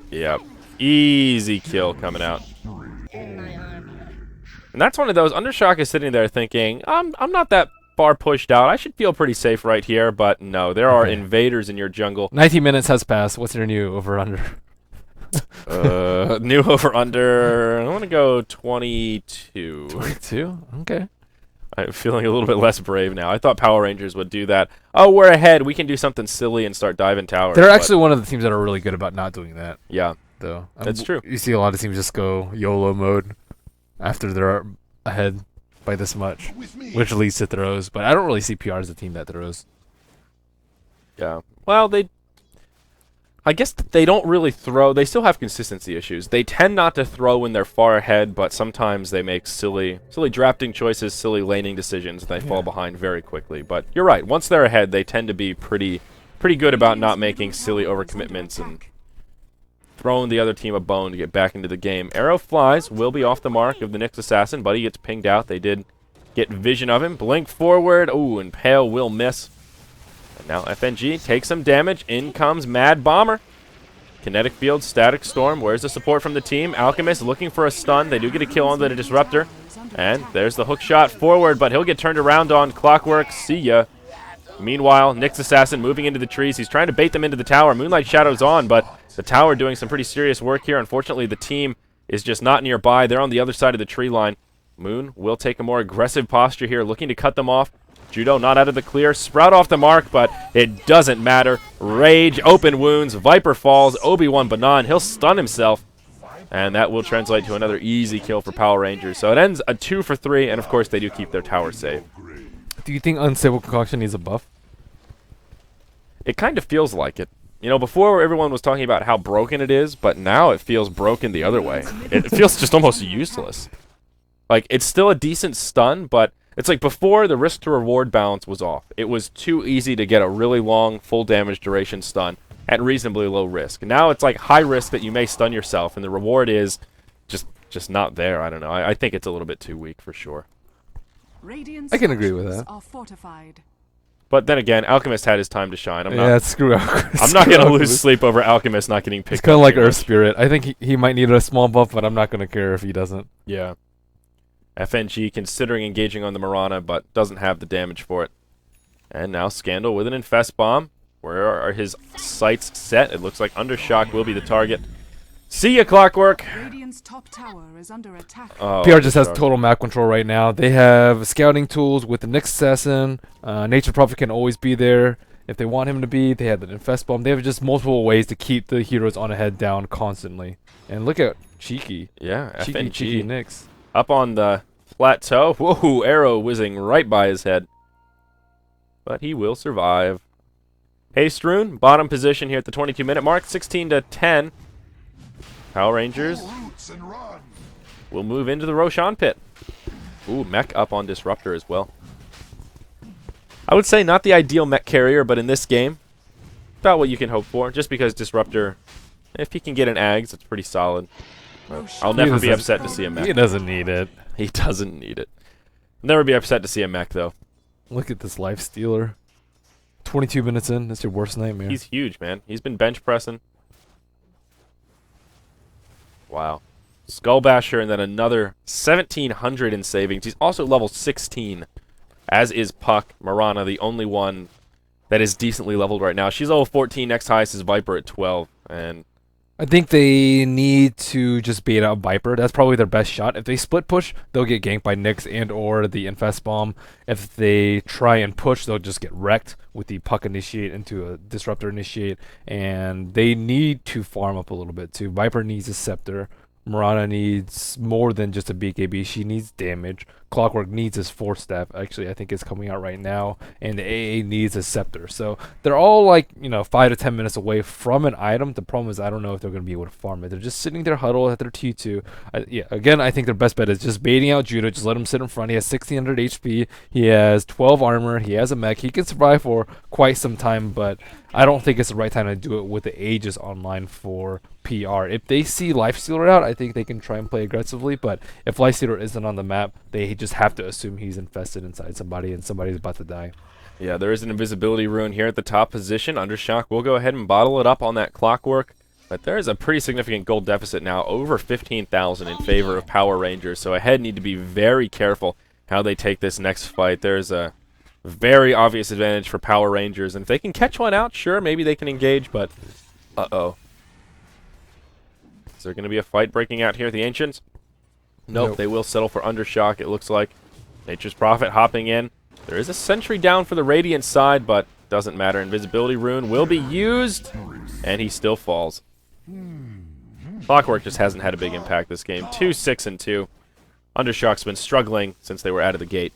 Speaker 1: Yep. Easy kill coming out. And that's one of those. Undershock is sitting there thinking, I'm not that far pushed out. I should feel pretty safe right here. But no, there are invaders in your jungle.
Speaker 2: 19 minutes has passed. What's your new over-under?
Speaker 1: New over-under. I want to go 22.
Speaker 2: 22? Okay.
Speaker 1: I'm feeling a little bit less brave now. I thought Power Rangers would do that. Oh, we're ahead. We can do something silly and start diving towers.
Speaker 2: They're actually one of the teams that are really good about not doing that.
Speaker 1: Yeah.
Speaker 2: Though.
Speaker 1: That's true.
Speaker 2: You see a lot of teams just go YOLO mode after they're ahead by this much, which leads to throws. But I don't really see PR as a team that throws.
Speaker 1: Yeah. Well, I guess they don't really throw. They still have consistency issues. They tend not to throw when they're far ahead, but sometimes they make silly drafting choices, silly laning decisions. They fall behind very quickly. But you're right. Once they're ahead, they tend to be pretty good about not making silly overcommitments and throwing the other team a bone to get back into the game. Arrow flies, will be off the mark of the Nyx assassin, but he gets pinged out. They did get vision of him. Blink forward. Ooh, and Pale will miss. And now FNG takes some damage. In comes Mad Bomber. Kinetic Field, Static Storm. Where's the support from the team? Alchemist looking for a stun. They do get a kill on the Disruptor. And there's the hook shot forward, but he'll get turned around on. Clockwork, see ya. Meanwhile, Nyx Assassin moving into the trees. He's trying to bait them into the tower. Moonlight Shadow's on, but the tower doing some pretty serious work here. Unfortunately, the team is just not nearby. They're on the other side of the tree line. Moon will take a more aggressive posture here, looking to cut them off. Judo not out of the clear. Sprout off the mark, but it doesn't matter. Rage, open wounds, Viper falls, Obi-Wan Banan. He'll stun himself, and that will translate to another easy kill for Power Rangers. So it ends a 2 for 3, and of course they do keep their tower safe.
Speaker 2: Do you think Unstable Concoction needs a buff?
Speaker 1: It kind of feels like it. You know, before everyone was talking about how broken it is, but now it feels broken the other way. It feels just almost useless. Like, it's still a decent stun, but it's like before the risk to reward balance was off. It was too easy to get a really long full damage duration stun at reasonably low risk. Now it's like high risk that you may stun yourself, and the reward is just not there. I don't know. I think it's a little bit too weak for sure.
Speaker 2: I can agree with that.
Speaker 1: But then again, Alchemist had his time to shine.
Speaker 2: Screw Alchemist.
Speaker 1: I'm not going to lose sleep over Alchemist not getting picked up.
Speaker 2: It's kind of like Earth Spirit. I think he might need a small buff, but I'm not going to care if he doesn't.
Speaker 1: Yeah. FNG considering engaging on the Marana, but doesn't have the damage for it. And now Scandal with an Infest Bomb. Where are his sights set? It looks like Undershock will be the target. See ya, Clockwork!
Speaker 3: Top tower is under attack.
Speaker 2: PR just has total map control right now. They have scouting tools with the Nyx Assassin. Nature Prophet can always be there if they want him to be. They have the Infest Bomb. They have just multiple ways to keep the heroes on a head down constantly. And look at Cheeky.
Speaker 1: Yeah, FNG.
Speaker 2: Cheeky Nyx.
Speaker 1: Up on the plateau. Whoa, arrow whizzing right by his head. But he will survive. Haste Rune, bottom position here at the 22-minute mark. 16 to 10. Power Rangers will move into the Roshan pit. Ooh, mech up on Disruptor as well. I would say not the ideal mech carrier, but in this game, about what you can hope for. Just because Disruptor, if he can get an Ags, it's pretty solid. I'll never be upset to see a mech.
Speaker 2: He doesn't need it.
Speaker 1: He doesn't need it. Never be upset to see a mech, though.
Speaker 2: Look at this Life Stealer. 22 minutes in, that's your worst nightmare.
Speaker 1: He's huge, man. He's been bench pressing. Wow. Skull Basher and then another 1,700 in savings. He's also level 16, as is Puck. Marana, the only one that is decently leveled right now. She's level 14. Next highest is Viper at 12. And
Speaker 2: I think they need to just bait out Viper. That's probably their best shot. If they split push, they'll get ganked by Nyx and or the Infest Bomb. If they try and push, they'll just get wrecked with the Puck Initiate into a Disruptor Initiate. And they need to farm up a little bit too. Viper needs a Scepter. Marana needs more than just a BKB. She needs damage. Clockwork needs his Force Staff. Actually, I think it's coming out right now. And the AA needs a Scepter. So they're all like, 5 to 10 minutes away from an item. The problem is I don't know if they're going to be able to farm it. They're just sitting there huddled at their T2. Again, I think their best bet is just baiting out Judo. Just let him sit in front. He has 1,600 HP. He has 12 armor. He has a mech. He can survive for quite some time, but I don't think it's the right time to do it with the Aegis online for PR. If they see Lifestealer out, I think they can try and play aggressively, but if Lifestealer isn't on the map, they just have to assume he's infested inside somebody and somebody's about to die.
Speaker 1: yeah, there is an invisibility rune here at the top position. Undershock will go ahead and bottle it up on that Clockwork, but there is a pretty significant gold deficit now, over 15,000 in favor of Power Rangers, so ahead need to be very careful how they take this next fight. There's a very obvious advantage for Power Rangers, and if they can catch one out, sure, maybe they can engage, but uh-oh. Is there going to be a fight breaking out here at the Ancients? Nope, they will settle for Undershock, it looks like. Nature's Prophet hopping in. There is a sentry down for the Radiant side, but doesn't matter. Invisibility rune will be used, and he still falls. Clockwork just hasn't had a big impact this game. 2-6-2. Undershock's been struggling since they were out of the gate.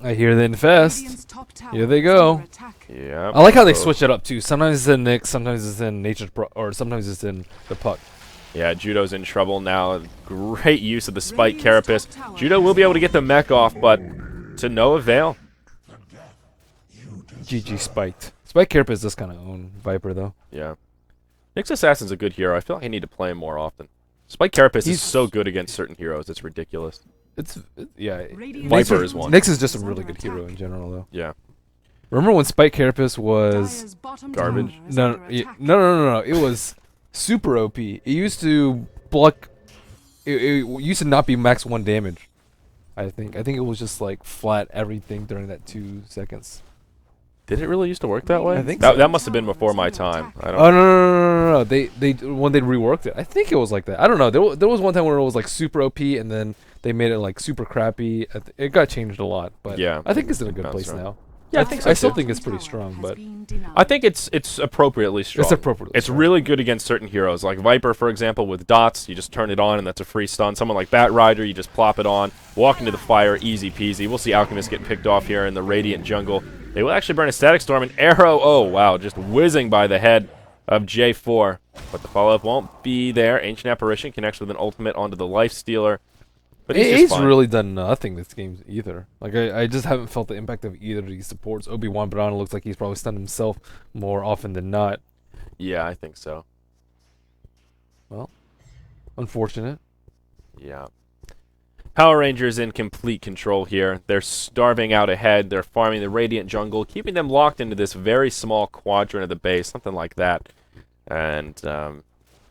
Speaker 2: I hear the Infest. Here they go.
Speaker 1: Yeah.
Speaker 2: I like how they switch it up too. Sometimes it's in Nyx, sometimes it's in Nature's or sometimes it's in the Puck.
Speaker 1: Yeah, Judo's in trouble now. Great use of the Spike Carapace. Judo will be able to get the mech off, but to no avail.
Speaker 2: GG Spiked. Spike Carapace does kind of own Viper though.
Speaker 1: Yeah. Nyx Assassin's a good hero. I feel like I need to play him more often. Spike Carapace is so good against certain heroes, it's ridiculous.
Speaker 2: Yeah.
Speaker 3: Radiant
Speaker 1: Viper is one.
Speaker 2: Nyx is just a really good hero in general, though.
Speaker 1: Yeah.
Speaker 2: Remember when Spike Carapace was
Speaker 3: Dire's bottom
Speaker 1: garbage?
Speaker 3: tower is
Speaker 2: no,
Speaker 3: under
Speaker 2: no,
Speaker 3: attack.
Speaker 2: no. It was super OP. It used to block. It used to not be max 1 damage. I think it was just like flat everything during that 2 seconds.
Speaker 1: Did it really used to work that way?
Speaker 2: I think
Speaker 1: that,
Speaker 2: so.
Speaker 1: that must have been before my time. I don't.
Speaker 2: Oh no! They when they reworked it, I think it was like that. I don't know. There was one time where it was like super OP, and then they made it like super crappy. It got changed a lot, but
Speaker 1: Yeah.
Speaker 2: I think it's in a good
Speaker 1: That's
Speaker 2: place
Speaker 1: right.
Speaker 2: now.
Speaker 1: Yeah, I
Speaker 2: I
Speaker 1: think
Speaker 2: think
Speaker 1: so
Speaker 2: I still
Speaker 1: too.
Speaker 2: think it's pretty strong, but
Speaker 1: I think it's appropriately strong.
Speaker 2: it's appropriately.
Speaker 1: It's
Speaker 2: strong.
Speaker 1: really good against certain heroes, like Viper, for example, with dots. You just turn it on, and that's a free stun. Someone like Bat Rider, you just plop it on, walk into the fire, easy peasy. We'll see Alchemist get picked off here in the Radiant jungle. They will actually burn a Static Storm, an arrow. Oh wow, just whizzing by the head of J4, but the follow-up won't be there. Ancient Apparition connects with an ultimate onto the Life Stealer, but he's just fine.
Speaker 2: really done nothing this game either. Like I just haven't felt the impact of either of these supports. Obi-Wan Banana looks like he's probably stunned himself more often than not.
Speaker 1: Yeah, I think so.
Speaker 2: Unfortunate.
Speaker 1: Yeah. Power Rangers in complete control here. They're starving out ahead. They're farming the Radiant jungle, keeping them locked into this very small quadrant of the base, something like that. And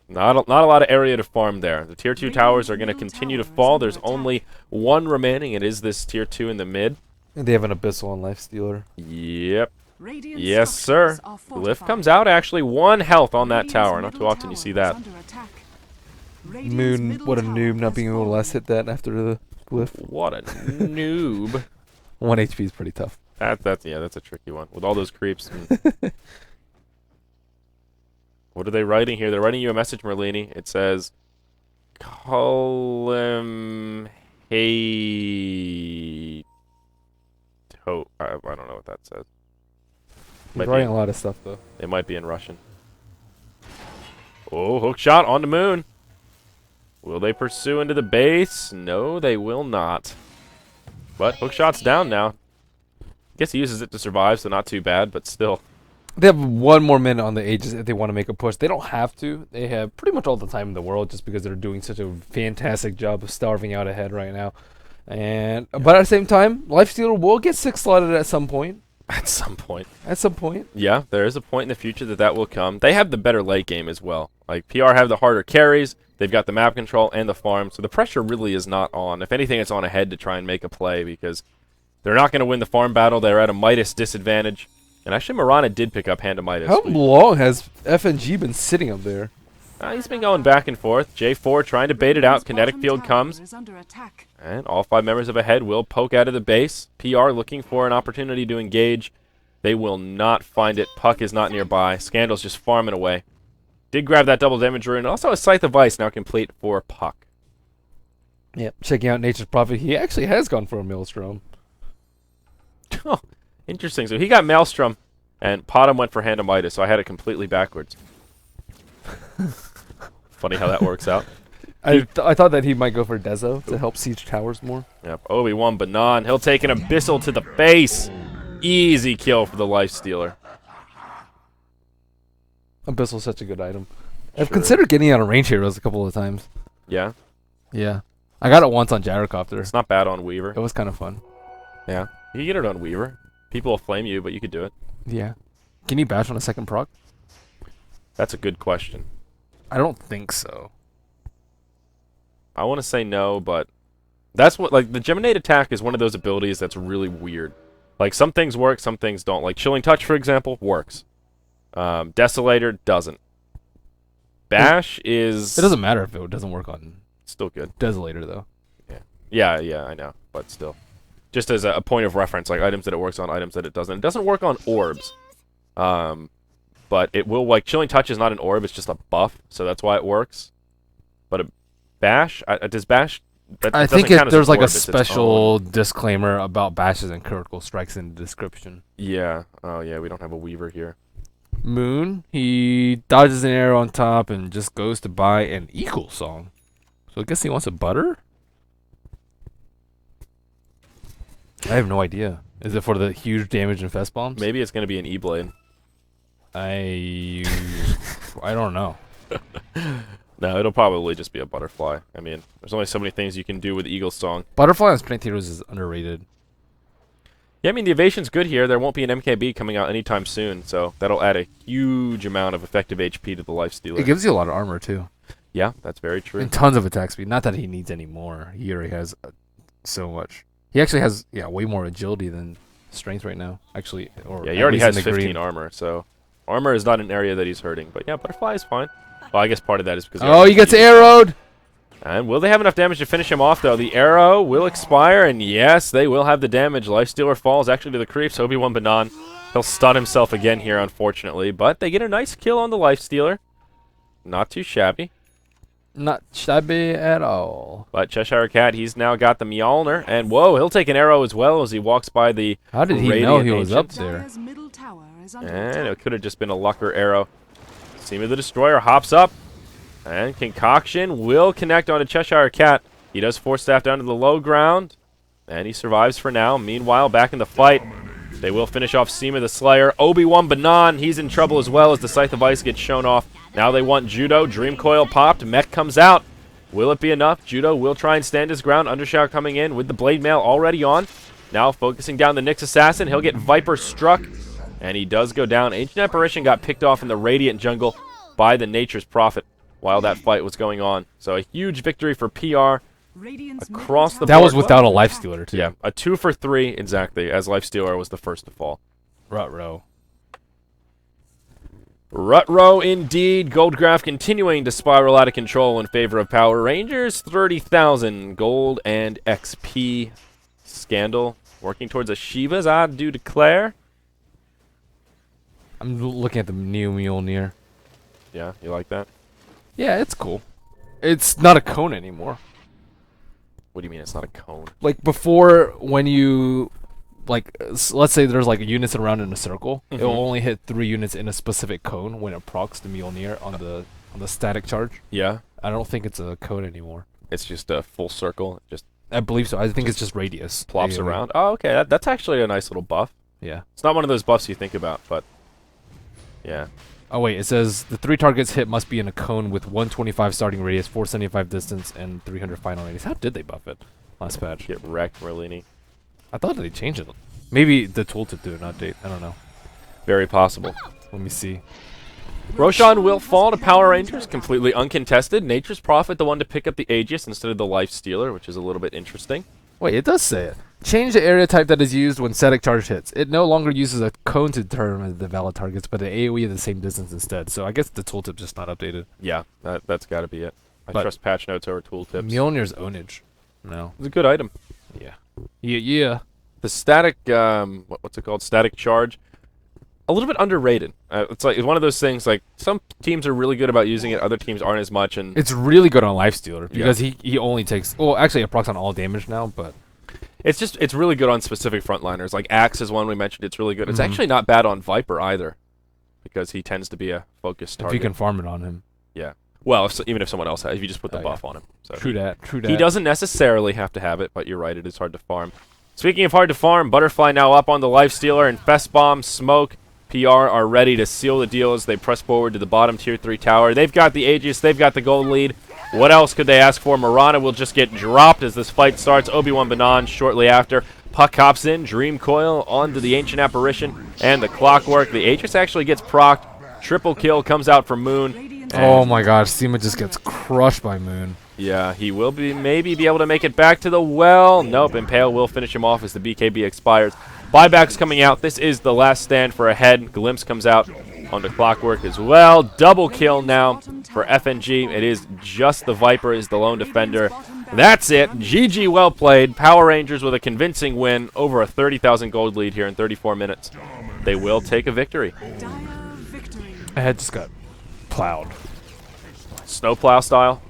Speaker 1: not a lot of area to farm there. The tier 2 towers are going to continue to fall. There's only one remaining. It is this tier 2 in the mid.
Speaker 2: And they have an Abyssal and Life Stealer.
Speaker 1: Yep.
Speaker 3: Radiant
Speaker 1: Yes, sir.
Speaker 3: structures are
Speaker 1: Glyph
Speaker 3: fortified.
Speaker 1: comes out, actually 1 health on that
Speaker 3: Radiant's
Speaker 1: tower. Not too
Speaker 3: middle
Speaker 1: often you
Speaker 3: tower
Speaker 1: see
Speaker 3: is
Speaker 1: that.
Speaker 3: under attack. Radiant's
Speaker 2: Moon,
Speaker 3: middle
Speaker 2: what a
Speaker 3: tower
Speaker 2: noob not
Speaker 3: has
Speaker 2: being able to
Speaker 3: fallen.
Speaker 2: last hit that after the glyph.
Speaker 1: What a noob.
Speaker 2: 1 HP is pretty tough.
Speaker 1: That's a tricky one. With all those creeps. What are they writing here? They're writing you a message, Merlini. It says, call him hate. I don't know what that says.
Speaker 2: He's
Speaker 1: Might be
Speaker 2: writing
Speaker 1: in-
Speaker 2: a lot of stuff though.
Speaker 1: They might be in Russian. Oh, hook shot on the moon. Will they pursue into the base? No, they will not. But hook shot's down now. Guess he uses it to survive, so not too bad, but still.
Speaker 2: They have 1 more minute on the Aegis if they want to make a push. They don't have to. They have pretty much all the time in the world just because they're doing such a fantastic job of starving out ahead right now. And but at the same time, Lifestealer will get 6 slotted at some point.
Speaker 1: At some point.
Speaker 2: At some point.
Speaker 1: Yeah, there is a point in the future that will come. They have the better late game as well. Like, PR have the harder carries. They've got the map control and the farm, so the pressure really is not on. If anything, it's on ahead to try and make a play because they're not going to win the farm battle. They're at a Midas disadvantage. And actually, Marana did pick up Hand of Midas.
Speaker 2: How long has FNG been sitting up there?
Speaker 1: He's been going back and forth. J4 trying to bait it out.
Speaker 3: Radiant's
Speaker 1: Kinetic
Speaker 3: bottom
Speaker 1: field
Speaker 3: tower
Speaker 1: comes.
Speaker 3: is under attack.
Speaker 1: And all 5 members of Ahead will poke out of the base. PR looking for an opportunity to engage. They will not find it. Puck is not nearby. Scandal's just farming away. Did grab that double damage rune. Also a Scythe of Ice now complete for Puck.
Speaker 2: Yep. Checking out Nature's Prophet, he actually has gone for a Maelstrom.
Speaker 1: Oh, interesting. So he got Maelstrom, and Potom went for Hand of Midas, so I had it completely backwards. Funny how that works out.
Speaker 2: I thought that he might go for Dezo to help siege towers more.
Speaker 1: Yep, Obi-Wan Banan. He'll take an Abyssal to the face. Easy kill for the Life Stealer.
Speaker 2: Abyssal's such a good item. I've
Speaker 1: Sure.
Speaker 2: considered getting out of range heroes a couple of times.
Speaker 1: Yeah,
Speaker 2: Yeah. I got it once on Gyrocopter.
Speaker 1: it's not bad on Weaver.
Speaker 2: It was kind of fun.
Speaker 1: Yeah, you can get it on Weaver. People will flame you, but you could do it.
Speaker 2: Yeah. Can you bash on a second proc?
Speaker 1: That's a good question.
Speaker 2: I don't think so.
Speaker 1: I want to say no, but that's what, like, the Geminate attack is one of those abilities that's really weird. Like, some things work, some things don't. Like, Chilling Touch, for example, works. Desolator doesn't. Bash is
Speaker 2: It doesn't matter if it doesn't work on
Speaker 1: still good.
Speaker 2: Desolator, though.
Speaker 1: Yeah, I know, but still. Just as a point of reference, like items that it works on, items that it doesn't. It doesn't work on orbs. But it will, like, Chilling Touch is not an orb, it's just a buff, so that's why it works. But a Bash, does Bash... That
Speaker 2: I
Speaker 1: doesn't
Speaker 2: think
Speaker 1: count as
Speaker 2: there's
Speaker 1: an
Speaker 2: like a
Speaker 1: orb, it's its
Speaker 2: special
Speaker 1: own.
Speaker 2: disclaimer about bashes and critical strikes in the description.
Speaker 1: Yeah, oh yeah, we don't have a Weaver here.
Speaker 2: Moon, he dodges an arrow on top and just goes to buy an Eagle Song. So I guess he wants a butter? I have no idea. Is it for the huge damage and fest bombs?
Speaker 1: Maybe it's going to be an E-Blade.
Speaker 2: I don't know.
Speaker 1: No, it'll probably just be a butterfly. I mean, there's only so many things you can do with Eagle's Song.
Speaker 2: Butterfly on Strength Heroes is underrated.
Speaker 1: Yeah, I mean, the evasion's good here. There won't be an MKB coming out anytime soon, so that'll add a huge amount of effective HP to the Lifestealer.
Speaker 2: It gives you a lot of armor, too.
Speaker 1: Yeah, that's very true.
Speaker 2: And tons of attack speed. Not that he needs any more. He already has so much. He actually has, way more agility than strength right now. Actually, or
Speaker 1: Yeah, he
Speaker 2: at
Speaker 1: already
Speaker 2: least in
Speaker 1: has
Speaker 2: the
Speaker 1: 15
Speaker 2: green.
Speaker 1: armor, so armor is not an area that he's hurting. But yeah, butterfly is fine. Well, I guess part of that is because...
Speaker 2: Oh, he gets arrowed!
Speaker 1: And will they have enough damage to finish him off, though? The arrow will expire, and yes, they will have the damage. Lifestealer falls actually to the creeps. Obi-Wan Banan, he'll stun himself again here, unfortunately. But they get a nice kill on the Lifestealer. Not too shabby.
Speaker 2: Not shabby at all.
Speaker 1: But Cheshire Cat, he's now got the Mjolnir. And whoa, he'll take an arrow as well as he walks by the
Speaker 2: How did he
Speaker 1: Radiant
Speaker 2: know he was up
Speaker 1: Ancient.
Speaker 2: there?
Speaker 3: Dire's middle tower is under
Speaker 1: And
Speaker 3: attack.
Speaker 1: it could have just been a Lucker arrow. Seema the Destroyer hops up. And Concoction will connect onto Cheshire Cat. He does Force Staff down to the low ground. And he survives for now. Meanwhile, back in the fight, they will finish off Seema the Slayer. Obi-Wan Banan, he's in trouble as well as the Scythe of Ice gets shown off. Now they want Judo. Dream Coil popped. Mech comes out. Will it be enough? Judo will try and stand his ground. Undershower coming in with the Blade Mail already on. Now focusing down the Nyx Assassin. He'll get Viper struck. And he does go down. Ancient Apparition got picked off in the Radiant jungle by the Nature's Prophet while that fight was going on. So a huge victory for PR
Speaker 3: Radiant's middle
Speaker 1: across the
Speaker 3: tower
Speaker 2: That was
Speaker 1: board.
Speaker 2: without a life stealer, too.
Speaker 1: Yeah, a 2 for 3 exactly, as Lifestealer was the first to fall.
Speaker 2: Rut-row.
Speaker 1: Rut-row indeed. Goldgraph continuing to spiral out of control in favor of Power Rangers. 30,000 gold and XP. Scandal working towards a Shiva's, I do declare.
Speaker 2: I'm looking at the new Mjolnir.
Speaker 1: Yeah, you like that?
Speaker 2: Yeah, it's cool. It's not a cone anymore.
Speaker 1: What do you mean it's not a cone?
Speaker 2: Like before, when you, let's say there's like units around in a circle, it will only hit 3 units in a specific cone when it procs the Mjolnir on the static charge.
Speaker 1: Yeah,
Speaker 2: I don't think it's a cone anymore.
Speaker 1: it's just a full circle. It just
Speaker 2: I believe so. I think it's just radius.
Speaker 1: plops
Speaker 2: AoE.
Speaker 1: around. Oh, okay. That's actually a nice little buff.
Speaker 2: Yeah.
Speaker 1: It's not one of those buffs you think about, but yeah.
Speaker 2: Oh wait, it says the 3 targets hit must be in a cone with 125 starting radius, 475 distance, and 300 final radius. How did they buff it last patch?
Speaker 1: Get wrecked, Merlini.
Speaker 2: I thought they changed it. Maybe the tooltip did an update. I don't know.
Speaker 1: Very possible.
Speaker 2: Let me see.
Speaker 1: Roshan will fall to Power Rangers, completely uncontested. Nature's Prophet, the one to pick up the Aegis instead of the Lifestealer, which is a little bit interesting.
Speaker 2: Wait, it does say it. Change the area type that is used when static charge hits. It no longer uses a cone to determine the valid targets, but an AoE of the same distance instead. So I guess the tooltip's just not updated.
Speaker 1: Yeah, that's got to be it. I
Speaker 2: But
Speaker 1: trust patch notes over tooltips.
Speaker 2: Mjolnir's ownage. No.
Speaker 1: It's a good item.
Speaker 2: Yeah. Yeah.
Speaker 1: The static, what's it called? Static charge. A little bit underrated. It's like one of those things. Like some teams are really good about using it, other teams aren't as much. And
Speaker 2: It's really good on Lifestealer because he only takes. Well, actually, it procs on all damage now, but
Speaker 1: it's really good on specific frontliners. Like Axe is one we mentioned. It's really good. It's actually not bad on Viper either, because he tends to be a focused
Speaker 2: if
Speaker 1: target.
Speaker 2: you can farm it on him.
Speaker 1: Yeah. Well, even if someone else has, if you just put the
Speaker 2: Oh,
Speaker 1: buff on him. So
Speaker 2: True that. True that.
Speaker 1: he doesn't necessarily have to have it, but you're right. It is hard to farm. Speaking of hard to farm, Butterfly now up on the Lifestealer, and Fest Bomb, Smoke, PR are ready to seal the deal as they press forward to the bottom tier 3 tower. They've got the Aegis, they've got the gold lead. What else could they ask for? Marana will just get dropped as this fight starts. Obi-Wan Banan shortly after. Puck hops in, Dream Coil onto the Ancient Apparition, and the Clockwork. The Aegis actually gets procced. Triple kill comes out from Moon.
Speaker 3: Radiant's
Speaker 2: Oh my gosh, Seema just gets crushed by Moon.
Speaker 1: Yeah, he will maybe be able to make it back to the well. Nope, Impale will finish him off as the BKB expires. Buybacks coming out. This is the last stand for a head. Glimpse comes out onto Clockwork as well. Double kill now for FNG. It is just the Viper is the lone defender. That's it. GG, well played. Power Rangers with a convincing win over a 30,000 gold lead here in 34 minutes. They will take a victory.
Speaker 3: Dire victory.
Speaker 2: My head just got plowed.
Speaker 1: Snowplow style.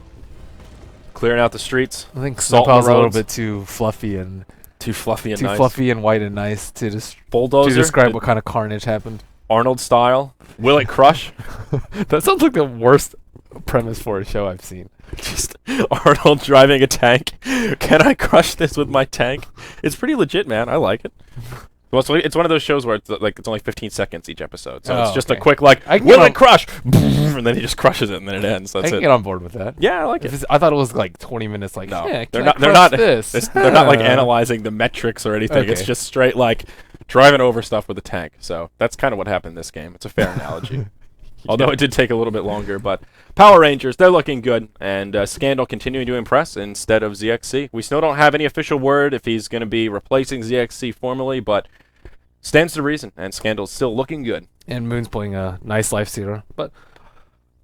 Speaker 1: Clearing out the streets.
Speaker 2: I think
Speaker 1: Salt
Speaker 2: Snowplow's a little
Speaker 1: roads.
Speaker 2: bit too fluffy and
Speaker 1: Too fluffy and
Speaker 2: too
Speaker 1: nice.
Speaker 2: fluffy and white and nice to
Speaker 1: Bulldozer.
Speaker 2: describe what kind of carnage happened.
Speaker 1: Arnold style. Will it crush?
Speaker 2: That sounds like the worst premise for a show I've seen.
Speaker 1: Just Arnold driving a tank. Can I crush this with my tank? It's pretty legit, man. I like it. Well, so it's one of those shows where it's only 15 seconds each episode, so it's
Speaker 2: Oh,
Speaker 1: just a
Speaker 2: okay.
Speaker 1: quick like,
Speaker 2: I can
Speaker 1: will
Speaker 2: get
Speaker 1: it
Speaker 2: on-
Speaker 1: crush? And then he just crushes it, and then it ends.
Speaker 2: I
Speaker 1: That's
Speaker 2: can
Speaker 1: it.
Speaker 2: get on board with that.
Speaker 1: Yeah, I like
Speaker 2: If
Speaker 1: it.
Speaker 2: it's, I thought it was like 20 minutes. Like,
Speaker 1: No,
Speaker 2: yeah,
Speaker 1: they're
Speaker 2: can I
Speaker 1: not. They're
Speaker 2: crush
Speaker 1: not.
Speaker 2: This.
Speaker 1: They're not like analyzing the metrics or anything. It's
Speaker 2: Okay.
Speaker 1: just straight like driving over stuff with a tank. So that's kind of what happened in this game. It's a fair analogy. Although it did take a little bit longer, but Power Rangers, they're looking good, and Scandal continuing to impress instead of ZXC. We still don't have any official word if he's going to be replacing ZXC formally, but stands to reason, and Scandal's still looking good.
Speaker 2: And Moon's playing a nice life stealer, but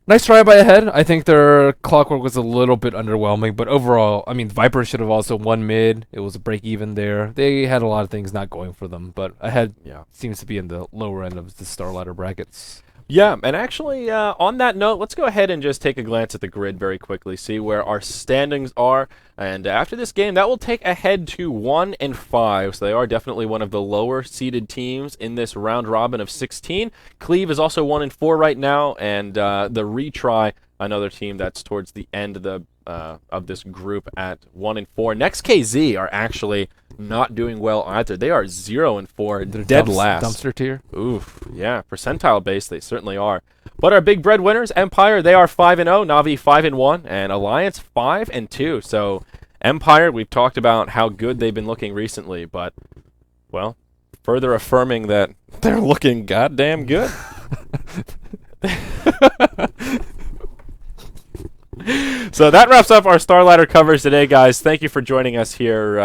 Speaker 2: nice try by Ahead. I think their clockwork was a little bit underwhelming, but overall, I mean, Viper should have also won mid. It was a break even there. They had a lot of things not going for them, but Ahead seems to be in the lower end of the Starladder brackets.
Speaker 1: Yeah, and actually, on that note, let's go ahead and just take a glance at the grid very quickly, see where our standings are. And after this game, that will take Ahead to 1 and 5. So they are definitely one of the lower seeded teams in this round robin of 16. Cleve is also 1 and 4 right now, and the Retry, another team that's towards the end of this group at 1 and 4. Next KZ are actually not doing well either. They are 0 and 4, dead last.
Speaker 2: Dumpster tier.
Speaker 1: Oof, yeah, percentile based they certainly are. But our big breadwinners, Empire, they are 5 and 0, Navi 5 and 1, and Alliance 5 and 2. So Empire, we've talked about how good they've been looking recently, but well, further affirming that they're looking goddamn good. So that wraps up our Starladder covers today, guys. Thank you for joining us here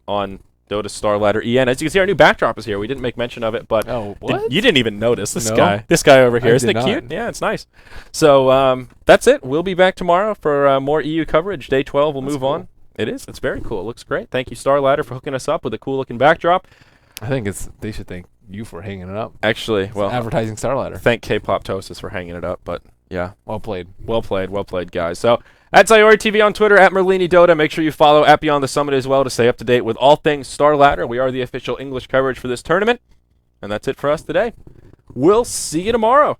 Speaker 1: on Dota Starladder EN. As you can see, our new backdrop is here. We didn't make mention of it, but
Speaker 2: What?
Speaker 1: you didn't even notice this
Speaker 2: No.
Speaker 1: guy. This guy over here.
Speaker 2: I
Speaker 1: Isn't it
Speaker 2: did
Speaker 1: cute?
Speaker 2: not.
Speaker 1: Yeah, it's nice. So that's it. We'll be back tomorrow for more EU coverage. Day 12, we'll move on. It is. It's very cool. It looks great. Thank you, Starladder, for hooking us up with a cool-looking backdrop.
Speaker 2: I think they should thank you for hanging it up.
Speaker 1: Actually, well,
Speaker 2: Advertising Starladder.
Speaker 1: thank K-Pop Tosis for hanging it up, but yeah.
Speaker 2: Well played.
Speaker 1: Well played, guys. So, at Sayori TV on Twitter, at Merlini Dota. Make sure you follow at Beyond the Summit as well to stay up to date with all things Starladder. We are the official English coverage for this tournament. And that's it for us today. We'll see you tomorrow.